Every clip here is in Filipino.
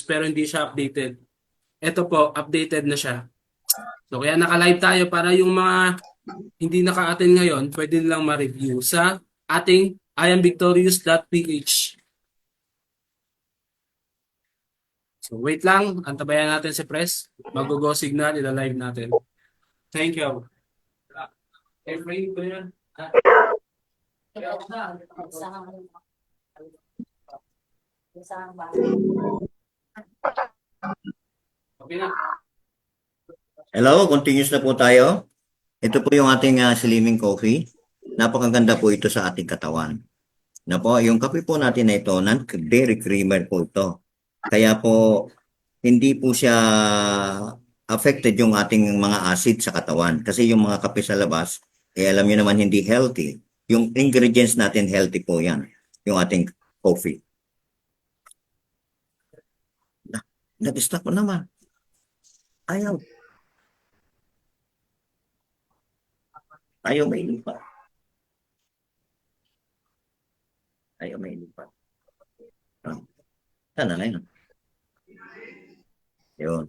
pero hindi siya updated. Ito po, updated na siya. So kaya naka-live tayo para yung mga hindi naka-attend ngayon, pwede nilang ma-review sa ating iamvictorious.ph. So wait lang, antabayan natin si Press. Mag-go signal, ila-live natin. Thank you. Every ko yan. Okay na. Hello, continuous na po tayo. Ito po yung ating slimming coffee. Napakaganda po ito sa ating katawan. Na po, yung kape po natin na ito, non-dairy creamer po ito. Kaya po, hindi po siya affected yung ating mga acid sa katawan. Kasi yung mga kape sa labas, alam nyo naman hindi healthy. Yung ingredients natin healthy po yan. Yung ating coffee. Nag-stop ko naman. Ayaw. Ayaw may lipat. Ayaw may lipat. Sana na yun. Yun.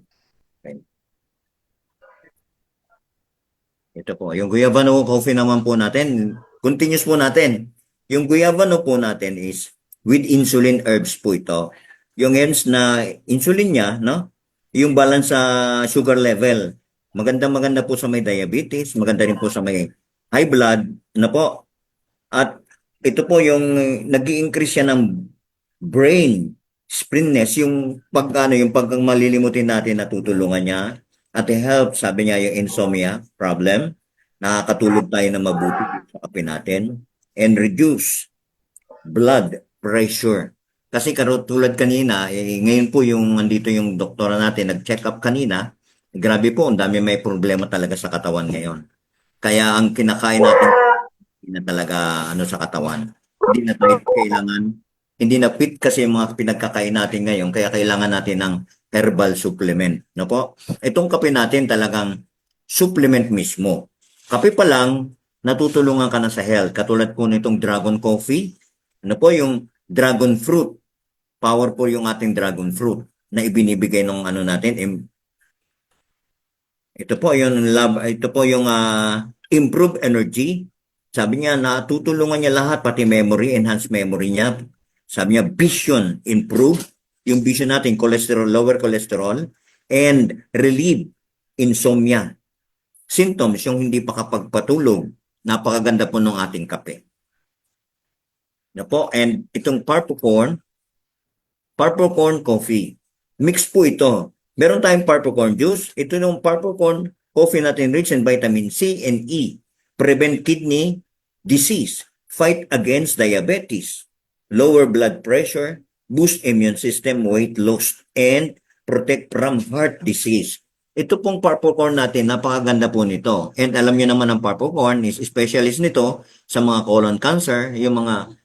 Okay. Ito po. Yung Guayabano coffee naman po natin. Continuous po natin. Yung Guayabano po natin is with insulin herbs po ito. Yung herbs na insulin niya, no? Yung balance sa sugar level. Maganda po sa may diabetes. Maganda rin po sa may high blood. Na po. At ito po yung nag-i-increase siya ng brain sprintness, yung yung pagkang malilimutin natin, natutulungan niya. At help, sabi niya, yung insomnia problem. Nakakatulog tayo na mabuti sa kape natin. And reduce blood pressure. Kasi tulad kanina, ngayon po yung nandito yung doktora natin, nag-check up kanina, grabe po, ang dami may problema talaga sa katawan ngayon. Kaya ang kinakain natin, hindi na talaga sa katawan. Hindi na tayo kailangan, hindi na fit kasi yung mga pinagkakain natin ngayon, kaya kailangan natin ng herbal supplement. No po? Itong kape natin talagang supplement mismo. Kape pa lang, natutulungan ka na sa health. Katulad po nitong dragon coffee, ano po yung dragon fruit. Powerful yung ating dragon fruit na ibinibigay ng natin. Ito po yung improve energy. Sabi niya, natutulungan niya lahat, pati memory, enhance memory niya. Sabi niya, vision, improve. Yung vision natin, cholesterol, lower cholesterol, and relieve insomnia. Symptoms, yung hindi pa kapagpatulog. Napakaganda po ng ating kape. Na po, and itong purple corn coffee. Mix po ito. Meron tayong purple corn juice. Ito yung purple corn coffee natin rich in vitamin C and E. Prevent kidney disease. Fight against diabetes. Lower blood pressure. Boost immune system, weight loss, and protect from heart disease. Ito pong purple corn natin, napakaganda po nito. And alam niyo naman ang purple corn is specialist nito sa mga colon cancer, yung mga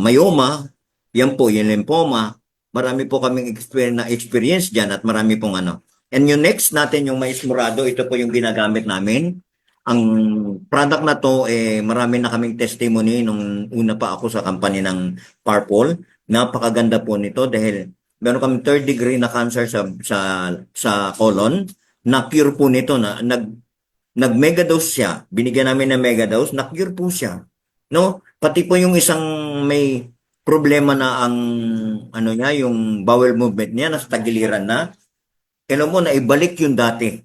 myoma, yan po, yung lymphoma. Marami po kaming experience dyan at marami pong And yung next natin, yung mais morado, ito po yung ginagamit namin. Ang product na to, marami na kaming testimony nung una pa ako sa company ng Purple. Napakaganda po nito dahil meron kaming third degree na cancer sa colon. Na-cure po nito, nag-megadose siya. Binigyan namin ng megadose, na-cure po siya. No? Pati po yung isang may problema na ang yung bowel movement niya, nasa tagiliran na. Alam mo, naibalik yung dati.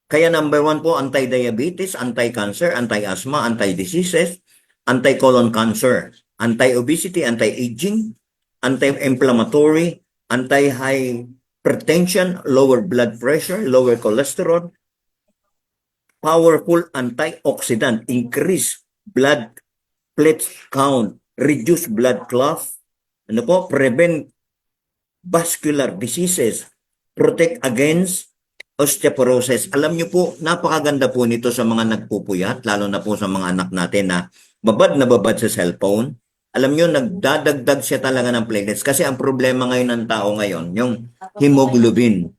Kaya number 1 po, anti-diabetes, anti-cancer, anti-asthma, anti-diseases, anti-colon cancer, anti-obesity, anti-aging, anti-inflammatory, anti-hypertension, lower blood pressure, lower cholesterol, powerful antioxidant, increase blood platelet count, reduce blood clot, prevent vascular diseases, protect against osteoporosis. Alam niyo po, napakaganda po nito sa mga nagpupuyat, lalo na po sa mga anak natin na babad sa cellphone. Alam niyo, nagdadagdag siya talaga ng platelets kasi ang problema ngayon ng tao ngayon, yung hemoglobin.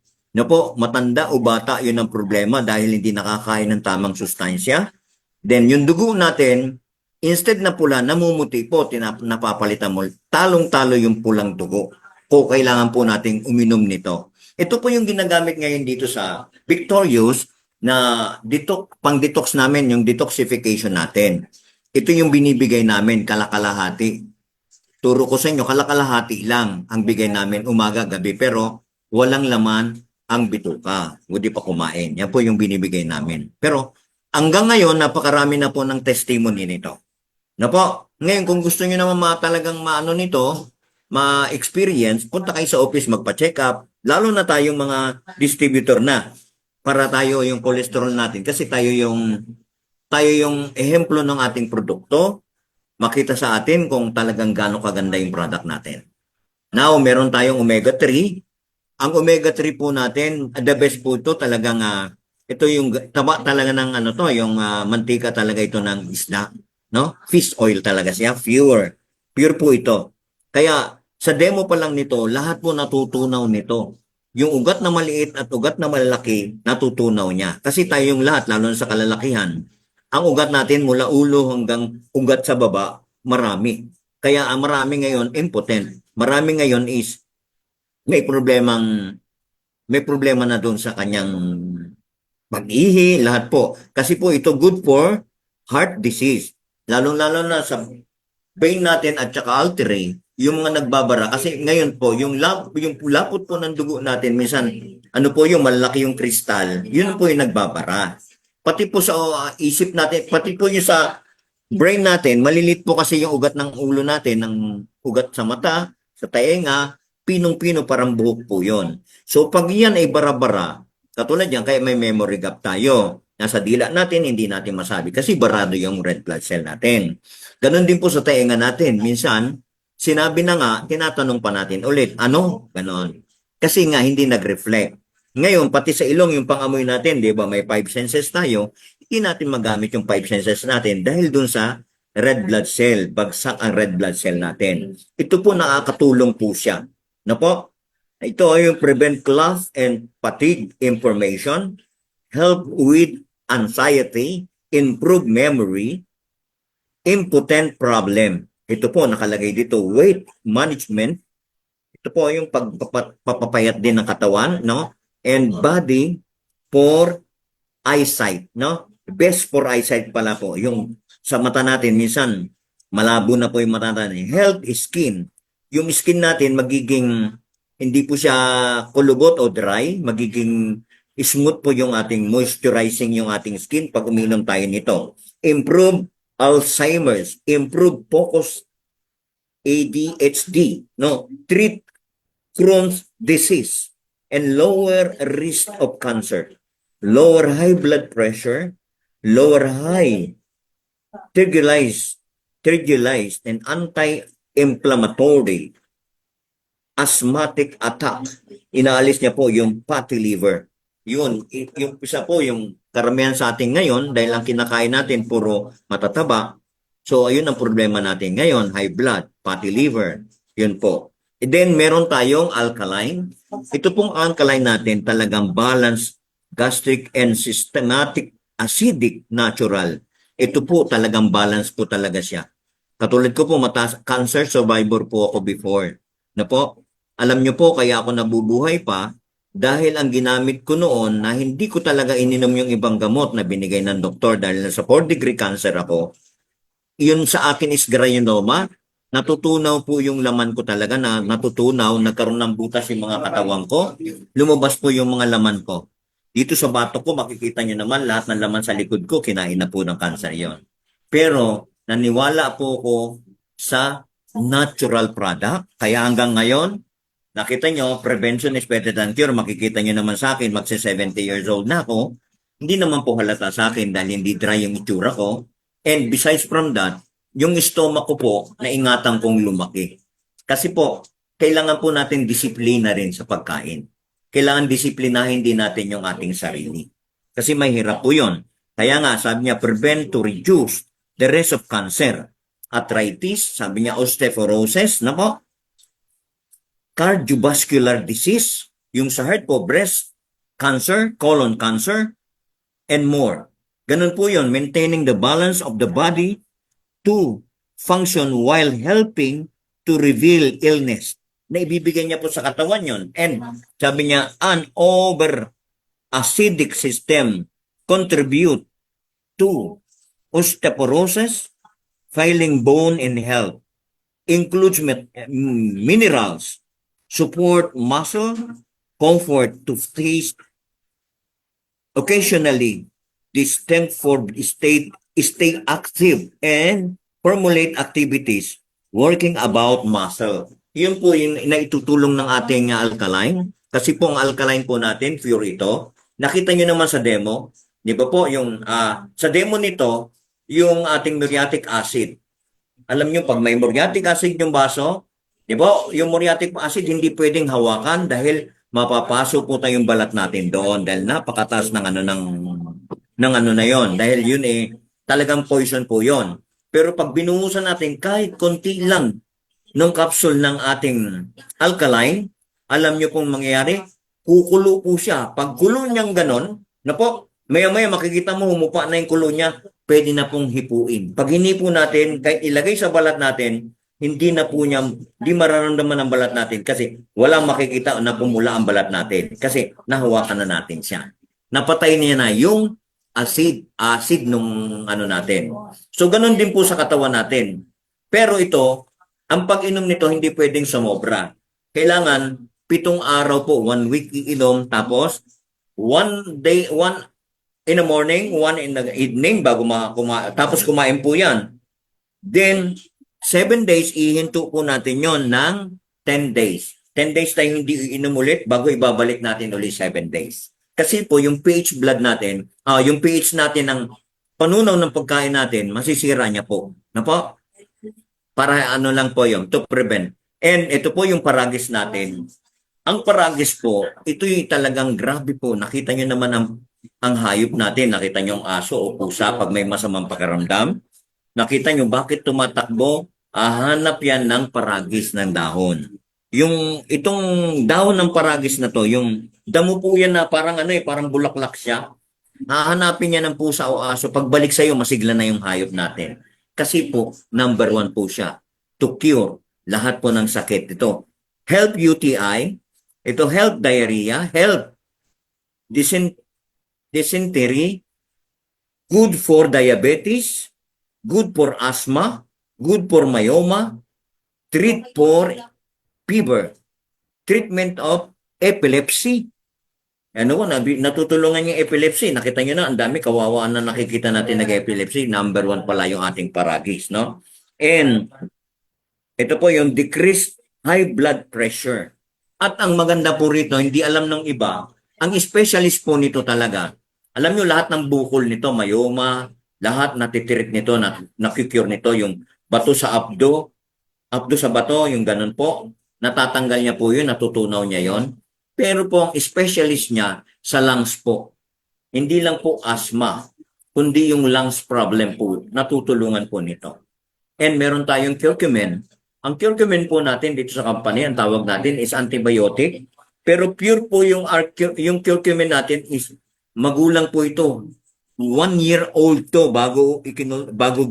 Matanda o bata, yun ang problema dahil hindi nakakain ng tamang sustansya. Then yung dugo natin, instead na pula, namumuti po, napapalitan mo, talong-talo yung pulang dugo. kailangan po nating uminom nito. Ito po yung ginagamit ngayon dito sa Victorious na pang-detox namin, yung detoxification natin. Ito yung binibigay namin kalakalahati. Turo ko sa inyo, kalakalahati lang ang bigay namin umaga, gabi, pero walang laman ang bituka. Hindi pa kumain. Yan po yung binibigay namin. Pero hanggang ngayon, napakarami na po ng testimony nito. Na po, ngayon kung gusto niyo naman talagang maano nito, ma-experience, punta kayo sa office, magpa-check up, lalo na tayong mga distributor na para tayo yung cholesterol natin kasi tayo yung ehemplo ng ating produkto, makita sa atin kung talagang gaano kaganda yung product natin. Now, meron tayong omega-3. Ang omega-3 po natin, the best po ito talagang ito yung taba talaga ng yung mantika talaga ito ng isda, no? Fish oil talaga siya, pure. Pure po ito. Kaya sa demo pa lang nito, lahat po natutunaw nito. Yung ugat na maliit at ugat na malaki, natutunaw niya. Kasi tayong lahat, lalo na sa kalalakihan, ang ugat natin mula ulo hanggang ugat sa baba, marami. Kaya ang marami ngayon, impotent. Marami ngayon is may problema na doon sa kanyang pag-ihi, lahat po. Kasi po ito good for heart disease. Lalo-lalo na sa vein natin at saka artery, yung mga nagbabara. Kasi ngayon po, yung lapot po ng dugo natin, minsan, yung malaki yung kristal, yun po yung nagbabara. Pati po sa isip natin, pati po yung sa brain natin, malilit po kasi yung ugat ng ulo natin, ng ugat sa mata, sa tainga, pinong-pino parang buhok po yun. So pag yan ay bara-bara, katulad yan, kaya may memory gap tayo. Nasa dila natin, hindi natin masabi kasi barado yung red blood cell natin. Ganon din po sa tainga natin. Minsan, sinabi na nga, tinatanong pa natin ulit, ano? Ganon. Kasi nga, hindi nag-reflect. Ngayon, pati sa ilong, yung pangamoy natin, di ba, may 5 senses tayo, hindi natin magamit yung 5 senses natin dahil dun sa red blood cell, bagsak ang red blood cell natin. Ito po nakakatulong po siya. Na po? Ito ay yung prevent cough and fatigue information, help with anxiety, improve memory, impotent problem. Ito po nakalagay dito, weight management. Ito po yung pagpapayat din ng katawan, no? And body for eyesight, no? Best for eyesight pala po. Yung sa mata natin, minsan malabo na po yung mata natin. Health skin. Yung skin natin magiging, hindi po siya kulubot o dry, magiging smooth po yung ating moisturizing yung ating skin pag uminom tayo nito. Improve Alzheimer's, improve focus, ADHD, no? Treat Crohn's disease, and lower risk of cancer, lower high blood pressure, lower high triglycerides and anti-inflammatory, asthmatic attack. Inaalis niya po yung fatty liver. Yun, yung isa po yung karamihan sa atin ngayon dahil ang kinakain natin puro matataba. So ayun ang problema natin ngayon, high blood, fatty liver. Yun po. And then meron tayong alkaline. Ito pong alkaline natin talagang balanced gastric and systematic acidic natural. Ito po talagang balance po talaga siya. Katulad ko po, cancer survivor po ako before. Na po, alam nyo po kaya ako nabubuhay pa dahil ang ginamit ko noon na hindi ko talaga ininom yung ibang gamot na binigay ng doktor dahil nasa 4th degree cancer ako. Yun sa akin is granuloma. Natutunaw po yung laman ko talaga na natutunaw, nagkaroon ng butas yung mga katawan ko. Lumabas po yung mga laman ko. Dito sa batok ko, makikita nyo naman lahat ng laman sa likod ko, kinain na po ng cancer yon. Pero naniwala po ko sa natural product. Kaya hanggang ngayon, nakita nyo, prevention is better than cure. Makikita nyo naman sa akin, magsi 70 years old na ako. Hindi naman po halata sa akin dahil hindi dry yung itsura ko. And besides from that, yung stomach ko po, naingatan kong lumaki. Kasi po, kailangan po natin disiplina rin sa pagkain. Kailangan disiplinahin din natin yung ating sarili. Kasi may hirap po yun. Kaya nga, sabi niya, prevent to reduce the risk of cancer. Arthritis, sabi niya, osteoporosis, na po. Cardiovascular disease, yung sa heart po, breast cancer, colon cancer, and more. Ganun po yun, maintaining the balance of the body to function while helping to reveal illness. na ibibigay niya po sa katawan yon. And sabi niya, an over acidic system contribute to osteoporosis, failing bone and health, includes minerals, support muscle, comfort to face occasionally, the strength for stay active and formulate activities working about muscle. Yun po yung naitutulong ng ating alkaline. Kasi po ang alkaline po natin, pure ito. Nakita nyo naman sa demo, di ba po, yung sa demo nito, yung ating muriatic acid. Alam nyo, pag may muriatic acid yung baso, di ba, yung muriatic acid hindi pwedeng hawakan dahil mapapasok po tayong balat natin doon dahil napakataas ng ano na yon. Dahil yun talagang poison po yon. Pero pag binuhusan natin kahit konti lang ng capsule ng ating alkaline, alam nyo pong mangyayari, kukulo po siya. Pag kulo niyang ganon, na po, maya-maya makikita mo humupa na yung kulo niya, pwede na pong hipuin. Pag hinipo natin, kahit ilagay sa balat natin, hindi mararamdaman ang balat natin kasi walang makikita na pumula ang balat natin kasi nahawakan na natin siya. Napatay niya na yung acid nung ano natin. So, ganun din po sa katawan natin. Pero ito, ang pag-inom nito hindi pwedeng sumobra. Kailangan 7 araw po, 1 week iinom, tapos 1 in the morning, 1 in the evening bago tapos kumain po yan. Then, 7 days, ihinto po natin yon ng 10 days. 10 days tayo hindi iinom ulit bago ibabalik natin ulit 7 days. Kasi po yung pH blood natin, yung pH natin ng panunaw ng pagkain natin, masisira niya po. Na po? Para ano lang po yun, to prevent. And ito po yung paragis natin. Ang paragis po, ito yung talagang grabe po. Nakita nyo naman ang hayop natin. Nakita nyo ang aso o pusa pag may masamang pakiramdam. Nakita nyo bakit tumatakbo? Hanap yan ng paragis ng dahon. Itong dahon ng paragis na to, yung damo po yan na parang parang bulaklak siya. Hahanapin niya ng pusa o aso. Pagbalik sa'yo, masigla na yung hayop natin. Kasi po, number 1 po siya. To cure lahat po ng sakit. Ito, help UTI. Ito, help diarrhea. Help dysentery. Good for diabetes. Good for asthma. Good for myoma. Treat for fever. Treatment of epilepsy. Natutulungan yung epilepsy. Nakita nyo na, ang dami kawawaan na nakikita natin nag-epilepsy. Number 1 pala yung ating paragis, no? And ito po yung decreased high blood pressure. At ang maganda po rito, hindi alam ng iba, ang specialist po nito talaga, alam nyo lahat ng bukol nito, myoma, lahat natitirik nito, nakikure nito, yung bato sa abdo sa bato, yung ganun po, natatanggal niya po yun, natutunaw niya yon. Pero po ang specialist niya sa lungs po. Hindi lang po asthma, kundi yung lungs problem po, natutulungan po nito. And meron tayong curcumin. Ang curcumin po natin dito sa company, ang tawag natin is antibiotic. Pero pure po yung curcumin natin is magulang po ito. 1 year old to bago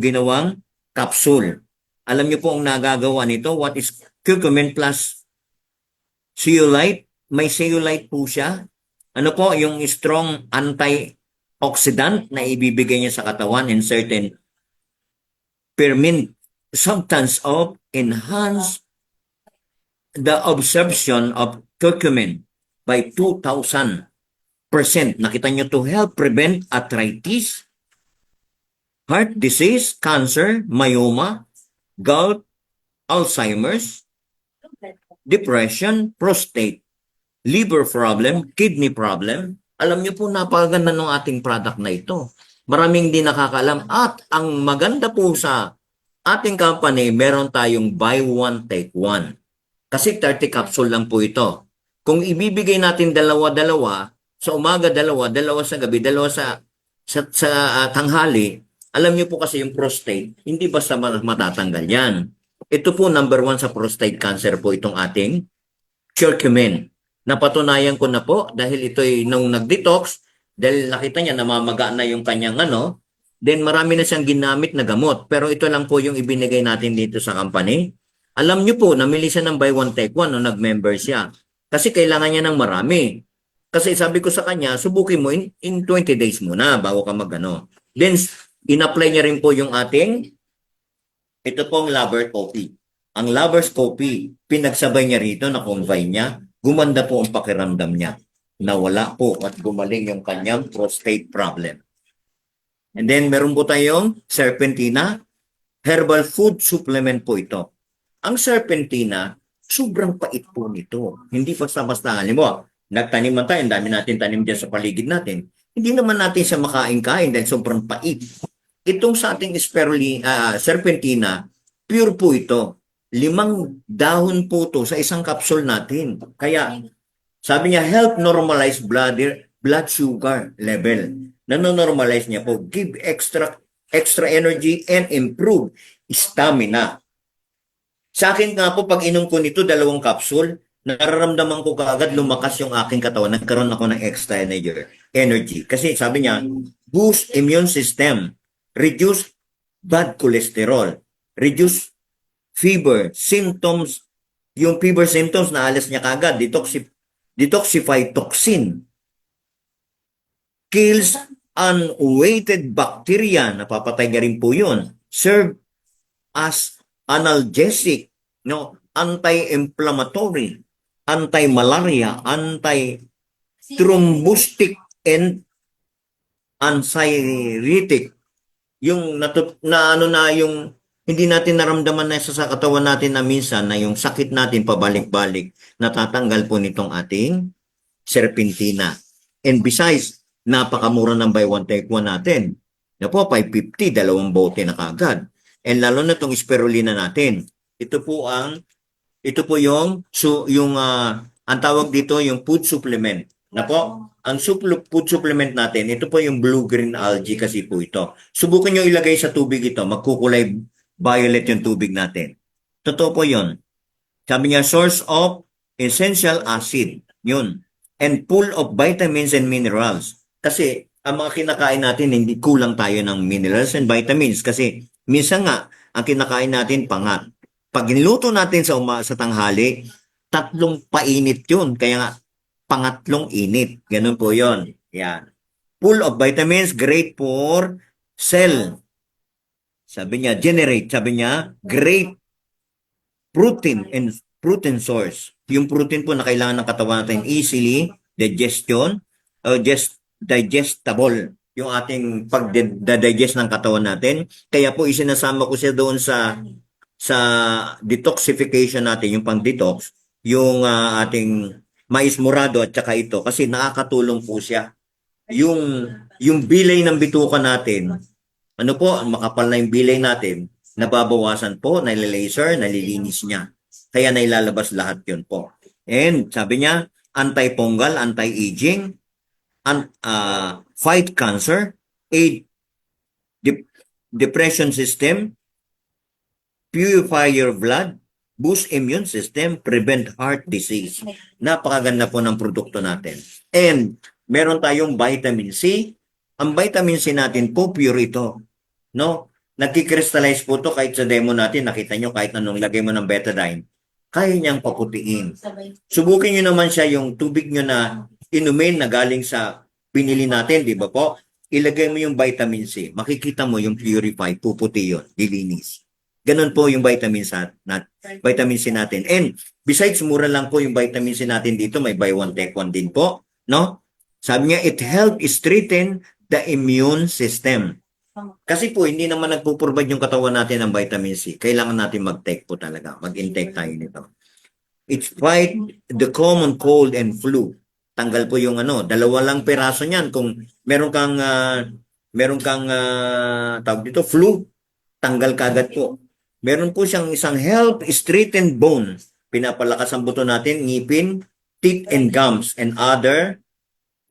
ginawang capsule. Alam niyo po ang nagagawa nito, what is curcumin plus zeolite? May zeolite po siya. Ano po, yung strong antioxidant na ibibigay niya sa katawan and certain permanent substance of enhance the absorption of curcumin by 2,000%. Nakita niyo to help prevent arthritis, heart disease, cancer, myoma, gout, Alzheimer's, depression, prostate, liver problem, kidney problem. Alam niyo po, napakaganda ng ating product na ito. Maraming hindi nakakaalam. At ang maganda po sa ating company, meron tayong buy one, take one. Kasi 30 capsule lang po ito. Kung ibibigay natin dalawa-dalawa, sa umaga dalawa sa gabi, dalawa sa tanghali, alam niyo po kasi yung prostate, hindi basta matatanggal yan. Ito po number 1 sa prostate cancer po itong ating curcumin. Napatunayan ko na po dahil ito'y nung nag-detox, dahil nakita niya namamaga na yung kanyang then marami na siyang ginamit na gamot. Pero ito lang po yung ibinigay natin dito sa company. Alam niyo po, namili siya ng buy one take one nung nag-member siya. Kasi kailangan niya ng marami. Kasi sabi ko sa kanya, subukin mo in 20 days muna bago ka magano. Then, in-apply niya rin po yung ating, ito pong Lover Coffee. Ang Lover's Coffee, pinagsabay niya rito na convey niya, gumanda po ang pakiramdam niya. Nawala po at gumaling yung kanyang prostate problem. And then, meron po tayong Serpentina, herbal food supplement po ito. Ang serpentina, sobrang pait po nito. Hindi basta-basta. Halimbawa, nagtanim man tayo, ang dami natin tanim dyan sa paligid natin. Hindi naman natin siya makain-kain dahil sobrang pait. Itong sa ating serpentina, pure po ito. 5 dahon po to sa isang capsule natin. Kaya, sabi niya, help normalize blood sugar level. Nanonormalize niya po, give extra energy and improve stamina. Sa akin nga po, pag inom ko nito, 2 capsule, nararamdaman ko kaagad lumakas yung aking katawan. Nagkaroon ako ng extra energy. Kasi sabi niya, boost immune system, reduce bad cholesterol, reduce fever symptoms. Yung fever symptoms, naalas niya kaagad, detoxify toxin, kills unweighted bacteria, napapatay niya rin po yun, serve as analgesic, no, anti-inflammatory, anti-malaria, anti-thrombotic, and anxiolytic. Yung yung hindi natin naramdaman na sa katawan natin na minsan na yung sakit natin pabalik-balik, natatanggal po nitong ating serpentina. And besides, napakamura ng buy one take one natin. Na po, 550, 2 bote na kaagad. And lalo na itong spirulina natin. Ito po yung ang tawag dito yung food supplement. Na po, ang food supplement natin, ito po yung blue-green algae kasi po ito. Subukan nyo ilagay sa tubig ito, magkukulay violet yung tubig natin. Totoo po yun. Sabi niya, source of essential acid. Yun. And full of vitamins and minerals. Kasi ang mga kinakain natin, hindi kulang tayo ng minerals and vitamins. Kasi minsan nga, ang kinakain natin pangat. Pag niluto natin sa tanghali, 3 painit yun. Kaya nga, pangatlong init. Ganun po yun. Yan. Full of vitamins, great for cell. Sabi niya, great protein and protein source. Yung protein po na kailangan ng katawan natin easily, digestible yung ating pag-digest ng katawan natin. Kaya po isinasama ko siya doon sa detoxification natin, yung pang-detox, yung ating mais morado at saka ito kasi nakakatulong po siya. Yung bilay ng bituka natin, ano po, makapal na yung bilay natin, nababawasan po, nalalaser, nalilinis niya. Kaya nailalabas lahat yun po. And sabi niya, anti-fungal, anti-aging, fight cancer, aid depression system, purify your blood, boost immune system, prevent heart disease. Napakaganda po ng produkto natin. And meron tayong vitamin C. Ang vitamin C natin po, pure ito. No? Nagkikrystallize po to kahit sa demo natin. Nakita nyo kahit anong lagay mo ng betadine. Kaya niyang paputiin. Subukin nyo naman siya yung tubig nyo na inumin na galing sa pinili natin, di ba po? Ilagay mo yung vitamin C. Makikita mo yung purify, puputi yun, dilinis. Ganun po yung vitamin C natin. And besides, mura lang po yung vitamin C natin dito. May buy one, take one din po. No? Sabi niya, it helps strengthen the immune system. Kasi po, hindi naman nagpo-provide yung katawan natin ng vitamin C. Kailangan natin mag-take po talaga. Mag-intake tayo nito. It fight the common cold and flu. Tanggal po yung 2 lang peraso niyan. Kung meron kang tawag dito, flu, tanggal kagad po. Meron po siyang isang help straighten bone. Pinapalakas ang buto natin, ngipin, teeth and gums, and other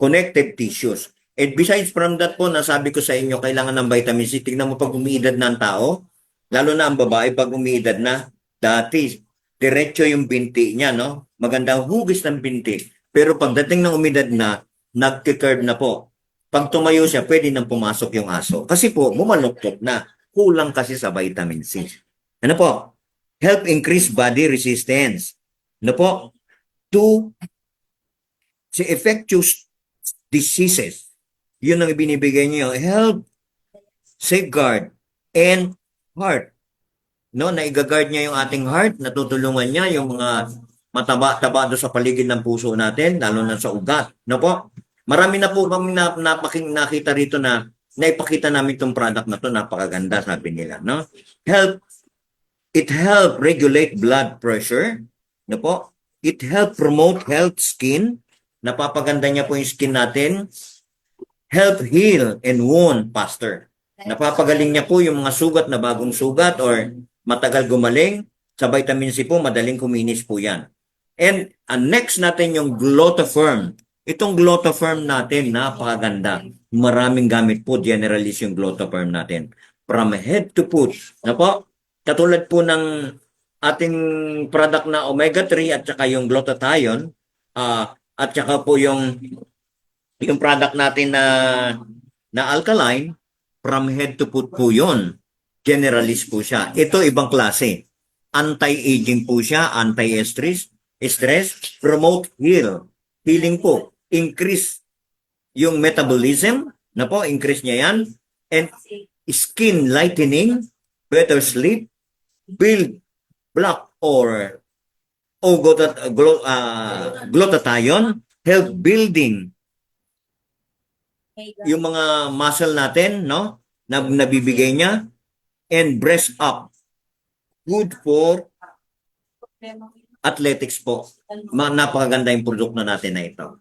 connected tissues. And besides from that po, nasabi ko sa inyo, kailangan ng vitamin C. Tignan mo pag umiidad na ang tao, lalo na ang babae pag umiidad na, dati, diretso yung binti niya, no? Magandang hugis ng binti. Pero pagdating ng umidad na, nagki-curve na po. Pag tumayo siya, pwede nang pumasok yung aso. Kasi po, bumaluktot na. Kulang kasi sa vitamin C. Ano po? help increase body resistance. Ano po? To infectious diseases. Yun ang ibinibigay niyo. Help safeguard and heart. No, naigagard niya yung ating heart, natutulungan niya yung mga mataba-taba doon sa paligid ng puso natin, lalo na sa ugat. No po? Marami na po kami nakita rito na naipakita namin itong product na to, napakaganda sabi nila, no? It help regulate blood pressure, no po? It help promote health skin, napapaganda niya po yung skin natin. Help heal and wound faster. Napapagaling niya po yung mga sugat na bagong sugat or matagal gumaling. Sa vitamin C po, madaling kuminis po yan. And next natin yung Glutafirm. Itong Glutafirm natin, napakaganda. Maraming gamit po, generalist yung Glutafirm natin. From head to foot. Na po, katulad po ng ating product na omega-3 at saka yung glutathione, at saka po yung product natin na alkaline, from head to foot po yun. Generalist po siya. Ito ibang klase. Anti-aging po siya, anti-stress, promote healing po. Increase yung metabolism, na po, increase niya yan. And skin lightening, better sleep, build block or glutathione, help building yung mga muscle natin, no? Na nabibigay niya, and breast up. Good for athletics po. Napakaganda yung produkto natin na ito.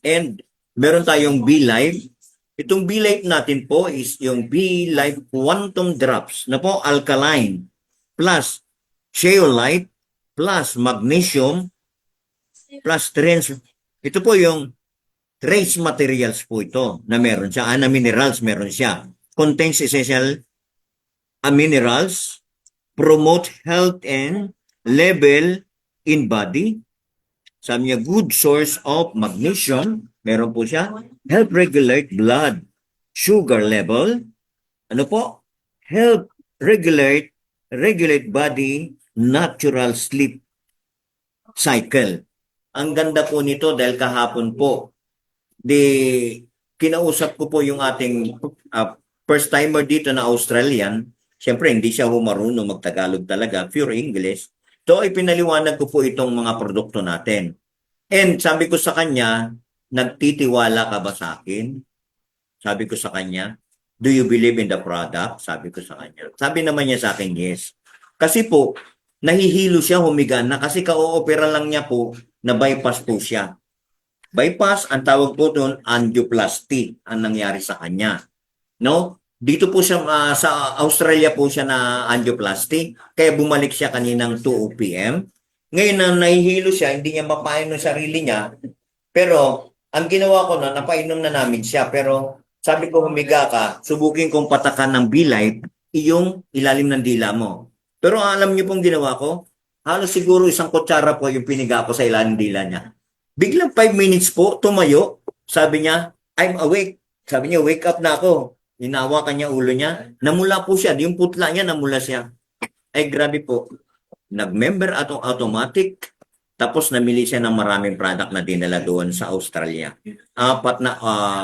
And meron tayong B-Live. Itong B-Live natin po is yung B-Live Quantum Drops na po alkaline plus zeolite plus magnesium plus trace. Ito po yung trace materials po ito na meron siya. Na minerals meron siya. Contains essential minerals, promote health and level in body. Sabi niya, good source of magnesium. Meron po siya. Help regulate blood sugar level. Ano po? Help regulate body natural sleep cycle. Ang ganda po nito dahil kahapon po, kinausap ko po yung ating first timer dito na Australian. Siyempre, hindi siya marunong magtagalog talaga, pure English. So, ipinaliwanag ko po itong mga produkto natin. And sabi ko sa kanya, nagtitiwala ka ba sa akin? Sabi ko sa kanya, do you believe in the product? Sabi ko sa kanya. Sabi naman niya sa akin, yes. Kasi po, nahihilo siya, humiga na kasi ka-opera lang niya po na bypass po siya. Bypass, ang tawag po doon, angioplasty ang nangyari sa kanya. No? Dito po siya, sa Australia po siya na angioplasty, kaya bumalik siya kaninang 2 p.m. Ngayon na nahihilo siya, hindi niya mapainom ng sarili niya, pero ang ginawa ko na, napainom na namin siya, pero sabi ko humiga ka, subukin kong patakan ng B-Light, iyong ilalim ng dila mo. Pero alam niyo pong ginawa ko, halos siguro 1 kutsara po yung piniga ko sa ilalim ng dila niya. Biglang 5 minutes po, tumayo, sabi niya, I'm awake. Sabi niya, wake up na ako. Hinawakan niya ulo niya. Namula po siya. Yung putla niya, namula siya. Ay, grabe po. Nag-member automatic. Tapos namili siya ng maraming product na dinala doon sa Australia. 4 na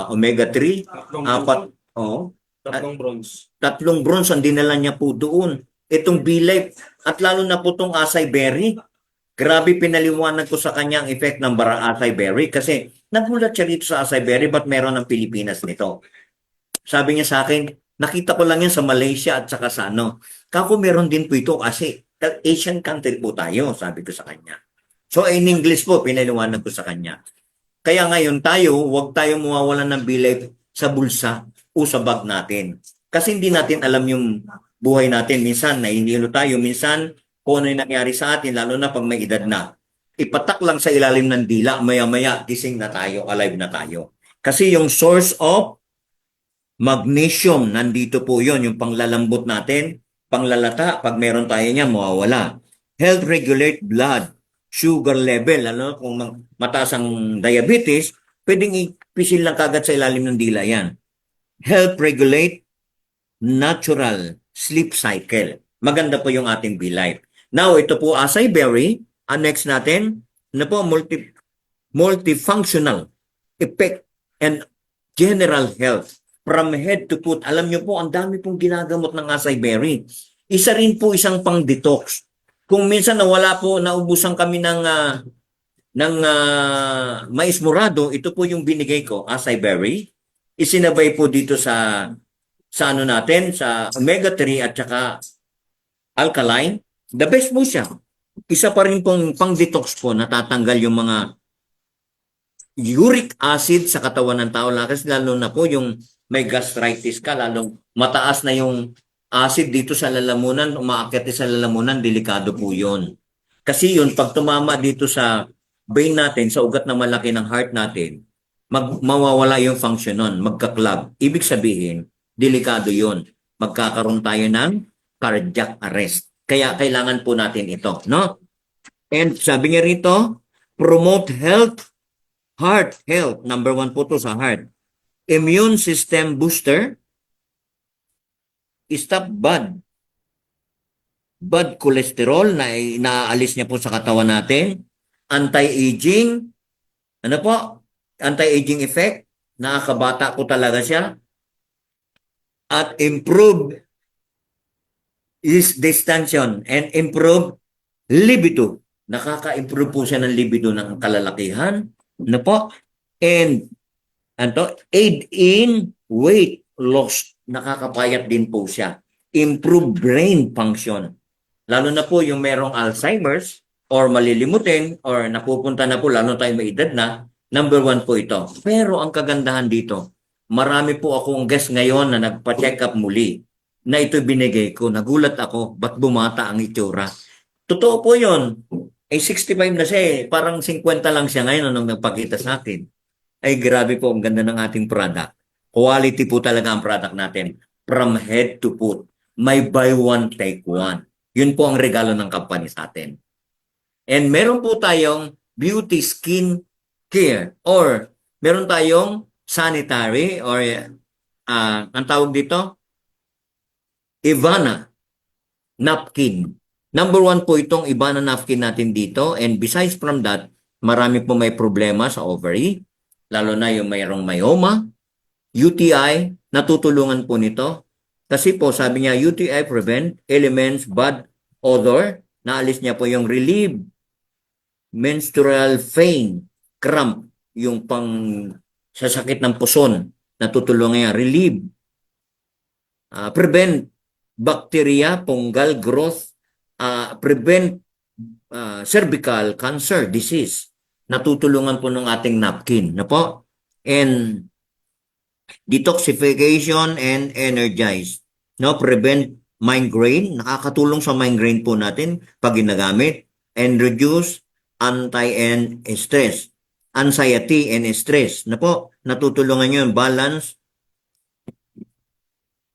omega-3. 3 bronze. 3 bronze ang dinala niya po doon. Itong B-Life. At lalo na po itong acai berry. Grabe pinaliwanag ko sa kanya ang effect ng acai berry. Kasi nagulat siya dito sa acai berry, ba't meron ng Pilipinas nito? Sabi niya sa akin, nakita ko lang yan sa Malaysia at saka sa ano. Kako meron din po ito kasi Asian country po tayo, sabi ko sa kanya. So in English po, pinaliwanag ko sa kanya. Kaya ngayon tayo, huwag tayo mawawalan ng B-Life sa bulsa o sa bag natin. Kasi hindi natin alam yung buhay natin. Minsan, nahihilo tayo. Minsan, kung ano yung nangyari sa atin, lalo na pag may edad na. Ipatak lang sa ilalim ng dila, maya-maya, gising na tayo, alive na tayo. Kasi yung source of magnesium, nandito po yon yung panglalambot natin, panglalata, pag meron tayo niya, mawawala. Help regulate blood sugar level. Ano? Kung mataas ang diabetes, pwedeng ipisil lang kagad sa ilalim ng dila yan. Help regulate natural sleep cycle. maganda po yung ating Be-Life. Now, ito po acai berry. Ang next natin, ano po, multifunctional effect and general health from head to foot. Alam niyo po, ang dami pong ginagamot ng acai berry. Isa rin po isang pang-detox. Kung minsan nawala po, naubusan kami ng mais morado, ito po yung binigay ko, acai berry. Isinabay po dito sa ano natin, sa omega-3 at saka alkaline. The best po siya. Isa pa rin pong pang-detox po, natatanggal yung mga uric acid sa katawan ng tao. Kasi lalo na po yung may gastritis ka, lalong mataas na yung acid dito sa lalamunan, umaakyat sa lalamunan, delikado po yun. Kasi yun, pag tumama dito sa vein natin, sa ugat na malaki ng heart natin, mawawala yung function nun, magka-clog. Ibig sabihin, delikado yun. Magkakaroon tayo ng cardiac arrest. Kaya kailangan po natin ito, no? And sabi niya rito, promote health, heart health. Number 1 po to sa heart. Immune system booster, stop bad cholesterol na inaalis niya po sa katawan natin, anti-aging, ano po, anti-aging effect, nakakabata po talaga siya, at improve is distension and improve libido. Nakaka-improve po siya ng libido ng kalalakihan, ano po, and aid in weight loss. Nakakapayat din po siya. Improve brain function. Lalo na po yung merong Alzheimer's or malilimutin or napupunta na po, lalo tayo may edad na, number 1 po ito. Pero ang kagandahan dito, marami po akong guest ngayon na nagpa-check up muli na ito binigay ko. Nagulat ako, ba't bumata ang itsura? Totoo po yun. 65 na siya eh. Parang 50 lang siya ngayon nung nagpakita sa akin. Ay grabe po, ang ganda ng ating product. Quality po talaga ang product natin. From head to foot. May buy one, take one. Yun po ang regalo ng company sa atin. And meron po tayong beauty skin care or meron tayong sanitary or ang tawag dito, Ivana napkin. Number 1 po itong Ivana napkin natin dito. And besides from that, marami po may problema sa ovary. Lalo na yung mayroong myoma, UTI, natutulungan po nito. Kasi po, sabi niya, UTI prevent elements, bad odor. Naalis niya po yung relieve menstrual pain, cramp, yung pang sasakit ng puson. Natutulungan niya, relieve. Prevent bacteria, fungal growth, prevent cervical cancer disease. Natutulungan po ng ating napkin, na po. And detoxification and energize. No, prevent migraine, nakakatulong sa migraine po natin pag ginagamit, and reduce anxiety and stress. Na po, natutulungan niyo yung balance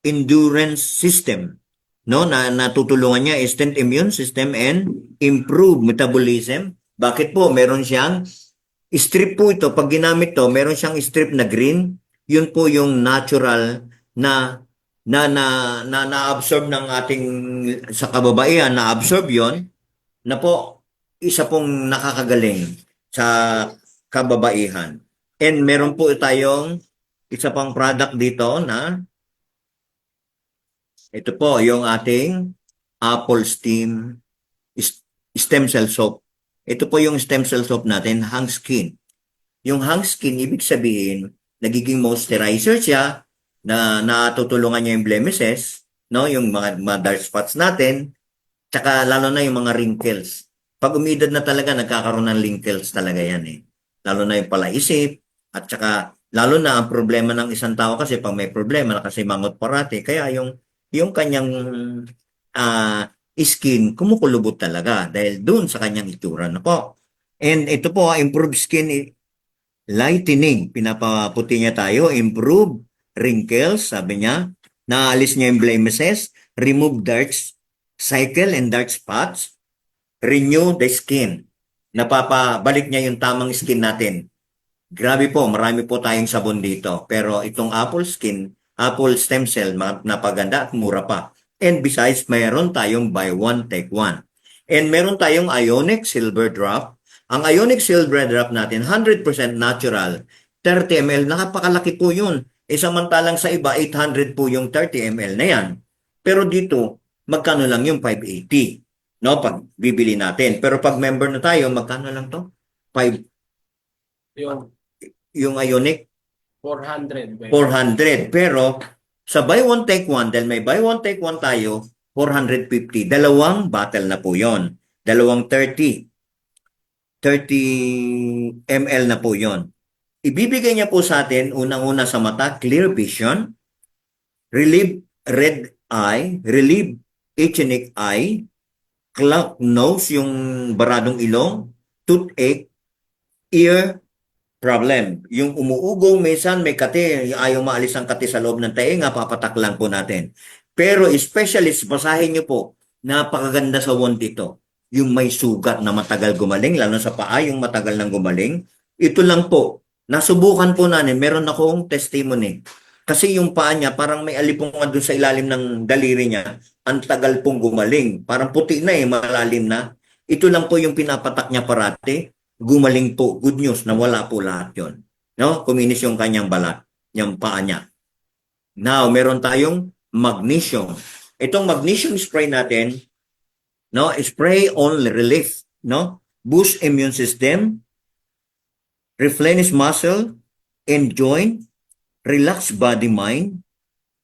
endurance system. No, na natutulungan niya strength immune system and improve metabolism. Bakit po? Meron siyang strip po ito. Pag ginamit to, meron siyang strip na green. Yun po yung natural na na-absorb ng ating sa kababaihan, na-absorb yon na po isa pong nakakagaling sa kababaihan. And meron po tayong isa pang product dito na ito po yung ating apple stem cell soap. Ito po yung stem cell soap natin, Hang Skin. Yung Hang Skin, ibig sabihin, nagiging moisturizer siya, na natutulungan niya yung blemishes, no? Yung mga dark spots natin, tsaka lalo na yung mga wrinkles. Pag umidad na talaga, nagkakaroon ng wrinkles talaga yan eh. Lalo na yung palaisip, at tsaka lalo na ang problema ng isang tao kasi pag may problema, nakasimangot parati, kaya yung kanyang skin, kumukulubot talaga dahil doon sa kanyang itsura na po. And ito po, improve skin lightening. Pinapaputi niya tayo, improve wrinkles, sabi niya. Naalis niya yung blemishes, remove dark cycle and dark spots, renew the skin. Napapabalik niya yung tamang skin natin. Grabe po, marami po tayong sabon dito. Pero itong apple stem cell, napaganda at mura pa. And besides, mayroon tayong buy one, take one. And meron tayong Ionic Silver Drop. Ang Ionic Silver Drop natin, 100% natural, 30 ml, nakapakalaki po yun. Samantalang sa iba, 800 po yung 30 ml na yan. Pero dito, magkano lang yung 580? No, pag bibili natin. Pero pag member na tayo, magkano lang to? 5, Yung yung Ionic, 400. 400. Pero sa buy one take one, dahil may buy one take one tayo, 450. Dalawang bottle na po yon. Dalawang 30 ml na po yon. Ibibigay niya po sa atin, unang-una sa mata, clear vision, relieve red eye, relieve hygienic eye, clogged nose, yung baradong ilong, toothache, ear problem. Yung umuugong, minsan may kati, ayaw maalis ang kati sa loob ng tainga, papatak lang po natin. Pero specialist, basahin niyo po, napakaganda sa wound ito. Yung may sugat na matagal gumaling, lalo sa paa, yung matagal nang gumaling. Ito lang po, nasubukan po namin, meron akong testimony. Kasi yung paa niya, parang may alipungan doon sa ilalim ng daliri niya. Ang tagal pong gumaling. Parang puti na malalim na. Ito lang po yung pinapatak niya parati. Gumaling po. Good news na wala po lahat yon. No? Kuminis yung kanyang balat, yung paa niya. Now, meron tayong magnesium. Itong magnesium spray natin, no, spray on relief, no? Boost immune system, replenish muscle and joint, relax body mind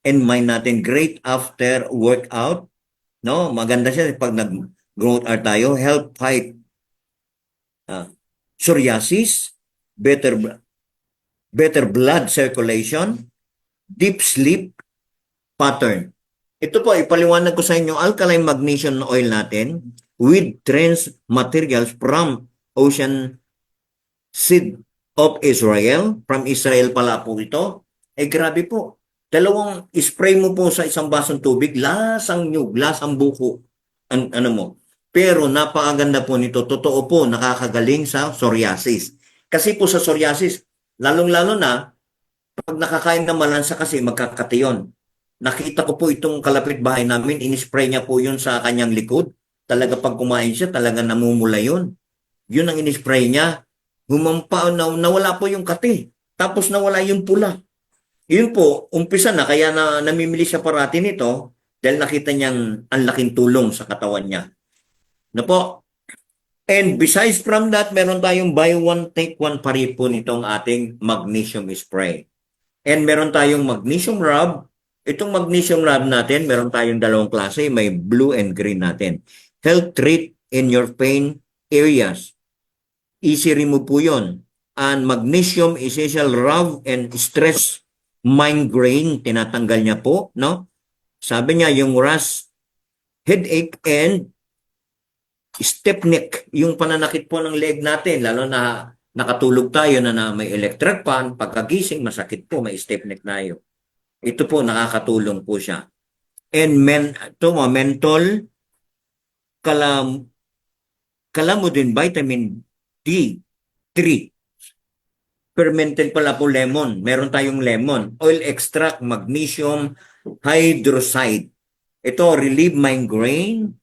and mind natin, great after workout, no? Maganda siya pag nag-growth art tayo, help fight psoriasis, better blood circulation, deep sleep pattern. Ito po, ipaliwanag ko sa inyo, alkaline magnesium oil natin with trace materials from Ocean Seed of Israel. From Israel pala po ito. Grabe po. Dalawang spray mo po sa isang basong tubig, lasang nyug, lasang buko. Ano mo. Pero napakaganda po nito. Totoo po, nakakagaling sa psoriasis. Kasi po sa psoriasis, lalong-lalo na, pag nakakain ng malansa kasi magkakati yun. Nakita ko po itong kalapit bahay namin, inispray niya po yun sa kanyang likod. Talaga pag kumain siya, talaga namumula yun. Yun ang inispray niya. Humampa, nawala po yung kati. Tapos nawala yung pula. Yun po, umpisa na, kaya namimili siya parati nito dahil nakita niyang ang laking tulong sa katawan niya. Na po. And besides from that, meron tayong buy one, take one pa rin po nitong ating magnesium spray. And meron tayong magnesium rub. Itong magnesium rub natin, meron tayong dalawang klase. May blue and green natin. Help treat in your pain areas. Easy remove po yun. And magnesium essential rub and stress migraine, tinatanggal niya po. No? Sabi niya yung RAS, headache and stiff neck, yung pananakit po ng leg natin, lalo na nakatulog tayo na may electric fan, pagkagising, masakit po, may stiff neck tayo. Ito po, nakakatulong po siya. And menthol, calamodin, vitamin D3, fermented pala po lemon, meron tayong lemon, oil extract, magnesium, hydroside. Ito, relieve migraine,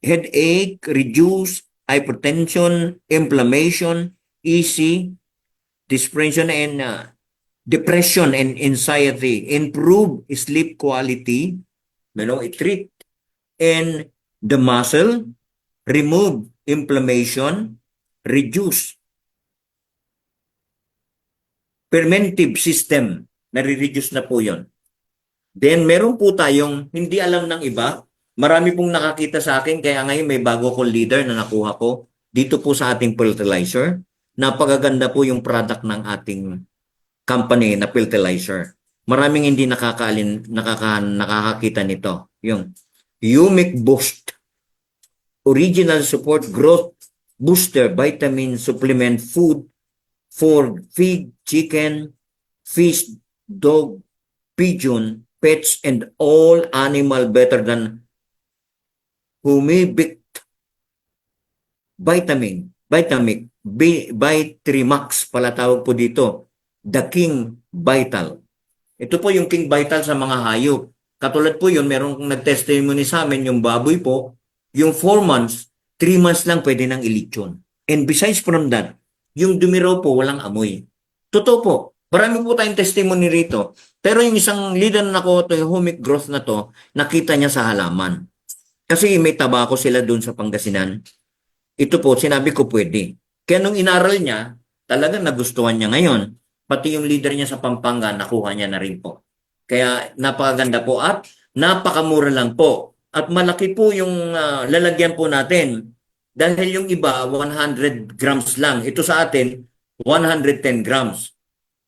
headache, reduce hypertension, inflammation, easy, depression and depression and anxiety, improve sleep quality, treat and the muscle, remove inflammation, reduce fermentive system, nare-reduce na po yon. Then meron po tayong hindi alam ng iba. Marami pong nakakita sa akin, kaya ngayon may bago kong leader na nakuha ko dito po sa ating fertilizer. Napakaganda po yung product ng ating company na fertilizer. Maraming hindi nakakakita nito. Yung Humic Boost, Original Support Growth Booster Vitamin Supplement Food for pig, chicken, fish, dog, pigeon, pets, and all animal better than Humic Vitramax pala tawag po dito, the King Vital. Ito po yung King Vital sa mga hayop. Katulad po yun, merong nag-testimony sa amin, yung baboy po, yung 4 months, 3 months lang pwede nang ilitsyon. And besides from that, yung dumi raw po walang amoy. Totoo po. Marami po tayong testimony rito. Pero yung isang leader na ko, to yung humic growth na to, nakita niya sa halaman. Kasi may tabako sila doon sa Pangasinan. Ito po, sinabi ko pwede. Kaya nung inaral niya, talagang nagustuhan niya ngayon. Pati yung leader niya sa Pampanga, nakuha niya na rin po. Kaya napakaganda po at napakamura lang po. At malaki po yung lalagyan po natin. Dahil yung iba, 100 grams lang. Ito sa atin, 110 grams.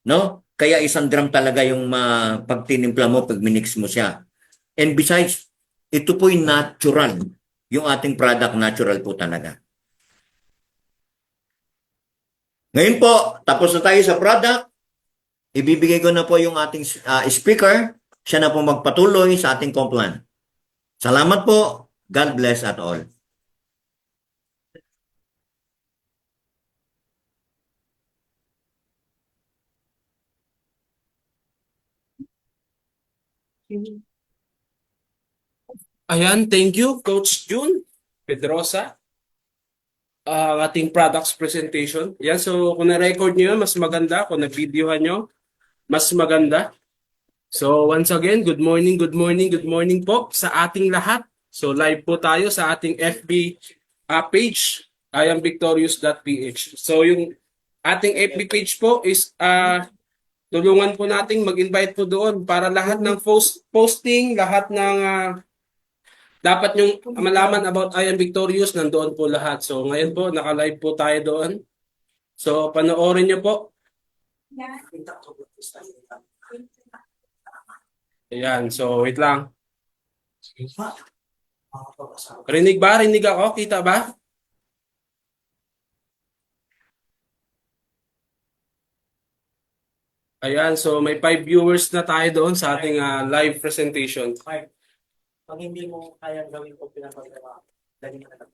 No? Kaya 1 gram talaga yung pag tinimpla mo, pag minix mo siya. And besides, ito po yung natural. Yung ating product, natural po talaga. Ngayon po, tapos na tayo sa product. Ibibigay ko na po yung ating speaker. Siya na po magpatuloy sa ating complan. Salamat po. God bless at all. Ayan, thank you, Coach June Pedrosa. Ang ating products presentation. Yan, so kung na-record nyo yun, mas maganda. Kung na-videohan nyo, mas maganda. So once again, good morning, good morning, good morning po sa ating lahat. So live po tayo sa ating FB page, iamvictorious.ph. So yung ating FB page po is tulungan po nating mag-invite po doon para lahat ng posting, lahat ng dapat yung malaman about I Am Victorious, nandoon po lahat. So ngayon po, naka-live po tayo doon. So panoorin nyo po. Ayan, so wait lang. Rinig ba? Rinig ako? Kita ba? Ayan, so may 5 viewers na tayo doon sa ating live presentation. Pag hindi mo kayang gawin ko pinapagawa, dali na lang.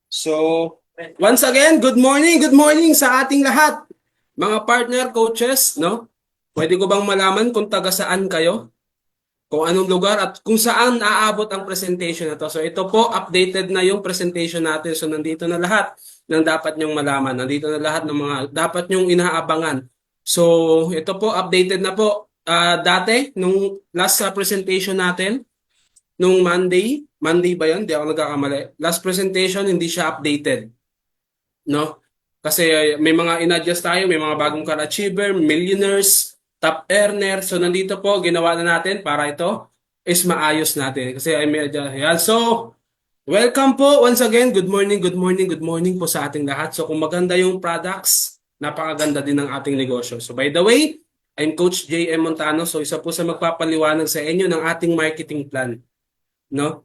So, once again, good morning sa ating lahat. Mga partner, coaches, no? Pwede ko bang malaman kung taga saan kayo? Kung anong lugar at kung saan aabot ang presentation na to. So, ito po, updated na yung presentation natin. So, nandito na lahat ng dapat nyong malaman. Nandito na lahat ng mga dapat nyong inaabangan. So, ito po, updated na po. Dati, nung last presentation natin, nung Monday ba yun? Di ako nagkakamali. Last presentation, hindi siya updated. No? Kasi may mga in-adjust tayo, may mga bagong car achiever, millionaires, top earner. So, nandito po, ginawa na natin para ito is maayos natin. Kasi ay may adjust. Yan. So, welcome po once again. Good morning po sa ating lahat. So, kung maganda yung products, napakaganda din ng ating negosyo. So, by the way, I'm Coach J.M. Montano. So, isa po sa magpapaliwanag sa inyo ng ating marketing plan. No?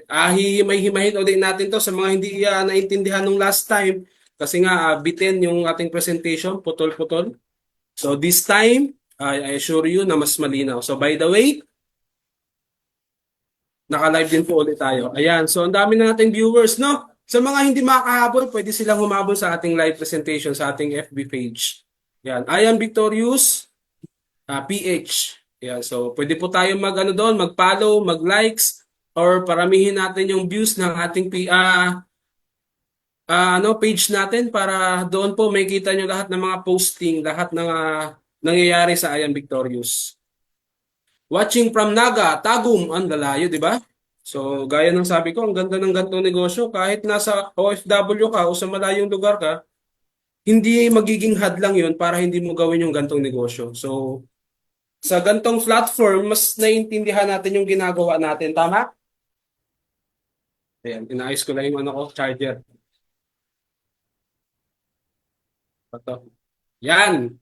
Himay-himahin ulit natin to sa mga hindi naintindihan nung last time. Kasi nga, bitin yung ating presentation, putol-putol. So, this time, I assure you na mas malinaw. So, by the way, naka-live din po ulit tayo. Ayan. So, ang dami na nating viewers, no? Sa mga hindi makakahabol, pwede silang humabol sa ating live presentation sa ating FB page. Yan. I Am Victorious PH. Yan. So, pwede po tayo doon, mag-follow, mag-likes, or paramihin natin yung views ng ating page natin para doon po may kita nyo lahat ng mga posting, lahat ng nangyayari sa I Am Victorious. Watching from Naga, Tagum, ang lalayo, di ba? So, gaya ng sabi ko, ang ganda ng gantong negosyo, kahit nasa OFW ka o sa malayong lugar ka, hindi magiging hadlang yun para hindi mo gawin yung gantong negosyo. So, sa gantong platform, mas naiintindihan natin yung ginagawa natin. Tama? Ayan, inaayos ko lang yung charger. Ito. Yan.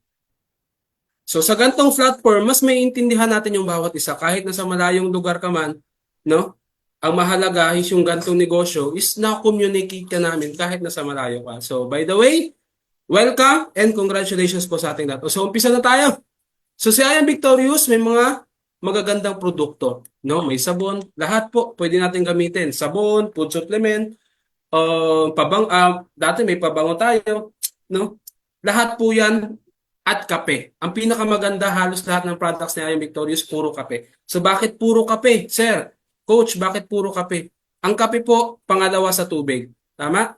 So, sa gantong platform, mas maiintindihan natin yung bawat isa. Kahit nasa malayong lugar ka man, no? Ang mahalaga is yung gantong negosyo is na-communicate ka namin kahit nasa malayo ka. So, by the way, welcome and congratulations po sa ating lahat. So, umpisa na tayo. So, si I Am Victorious, may mga magagandang produkto. No? May sabon. Lahat po pwede natin gamitin. Sabon, food supplement, dati may pabango tayo. No? Lahat po yan at kape. Ang pinakamaganda, halos lahat ng products ni Ion Victorious, puro kape. So bakit puro kape? Sir, coach, bakit puro kape? Ang kape po, pangalawa sa tubig. Tama?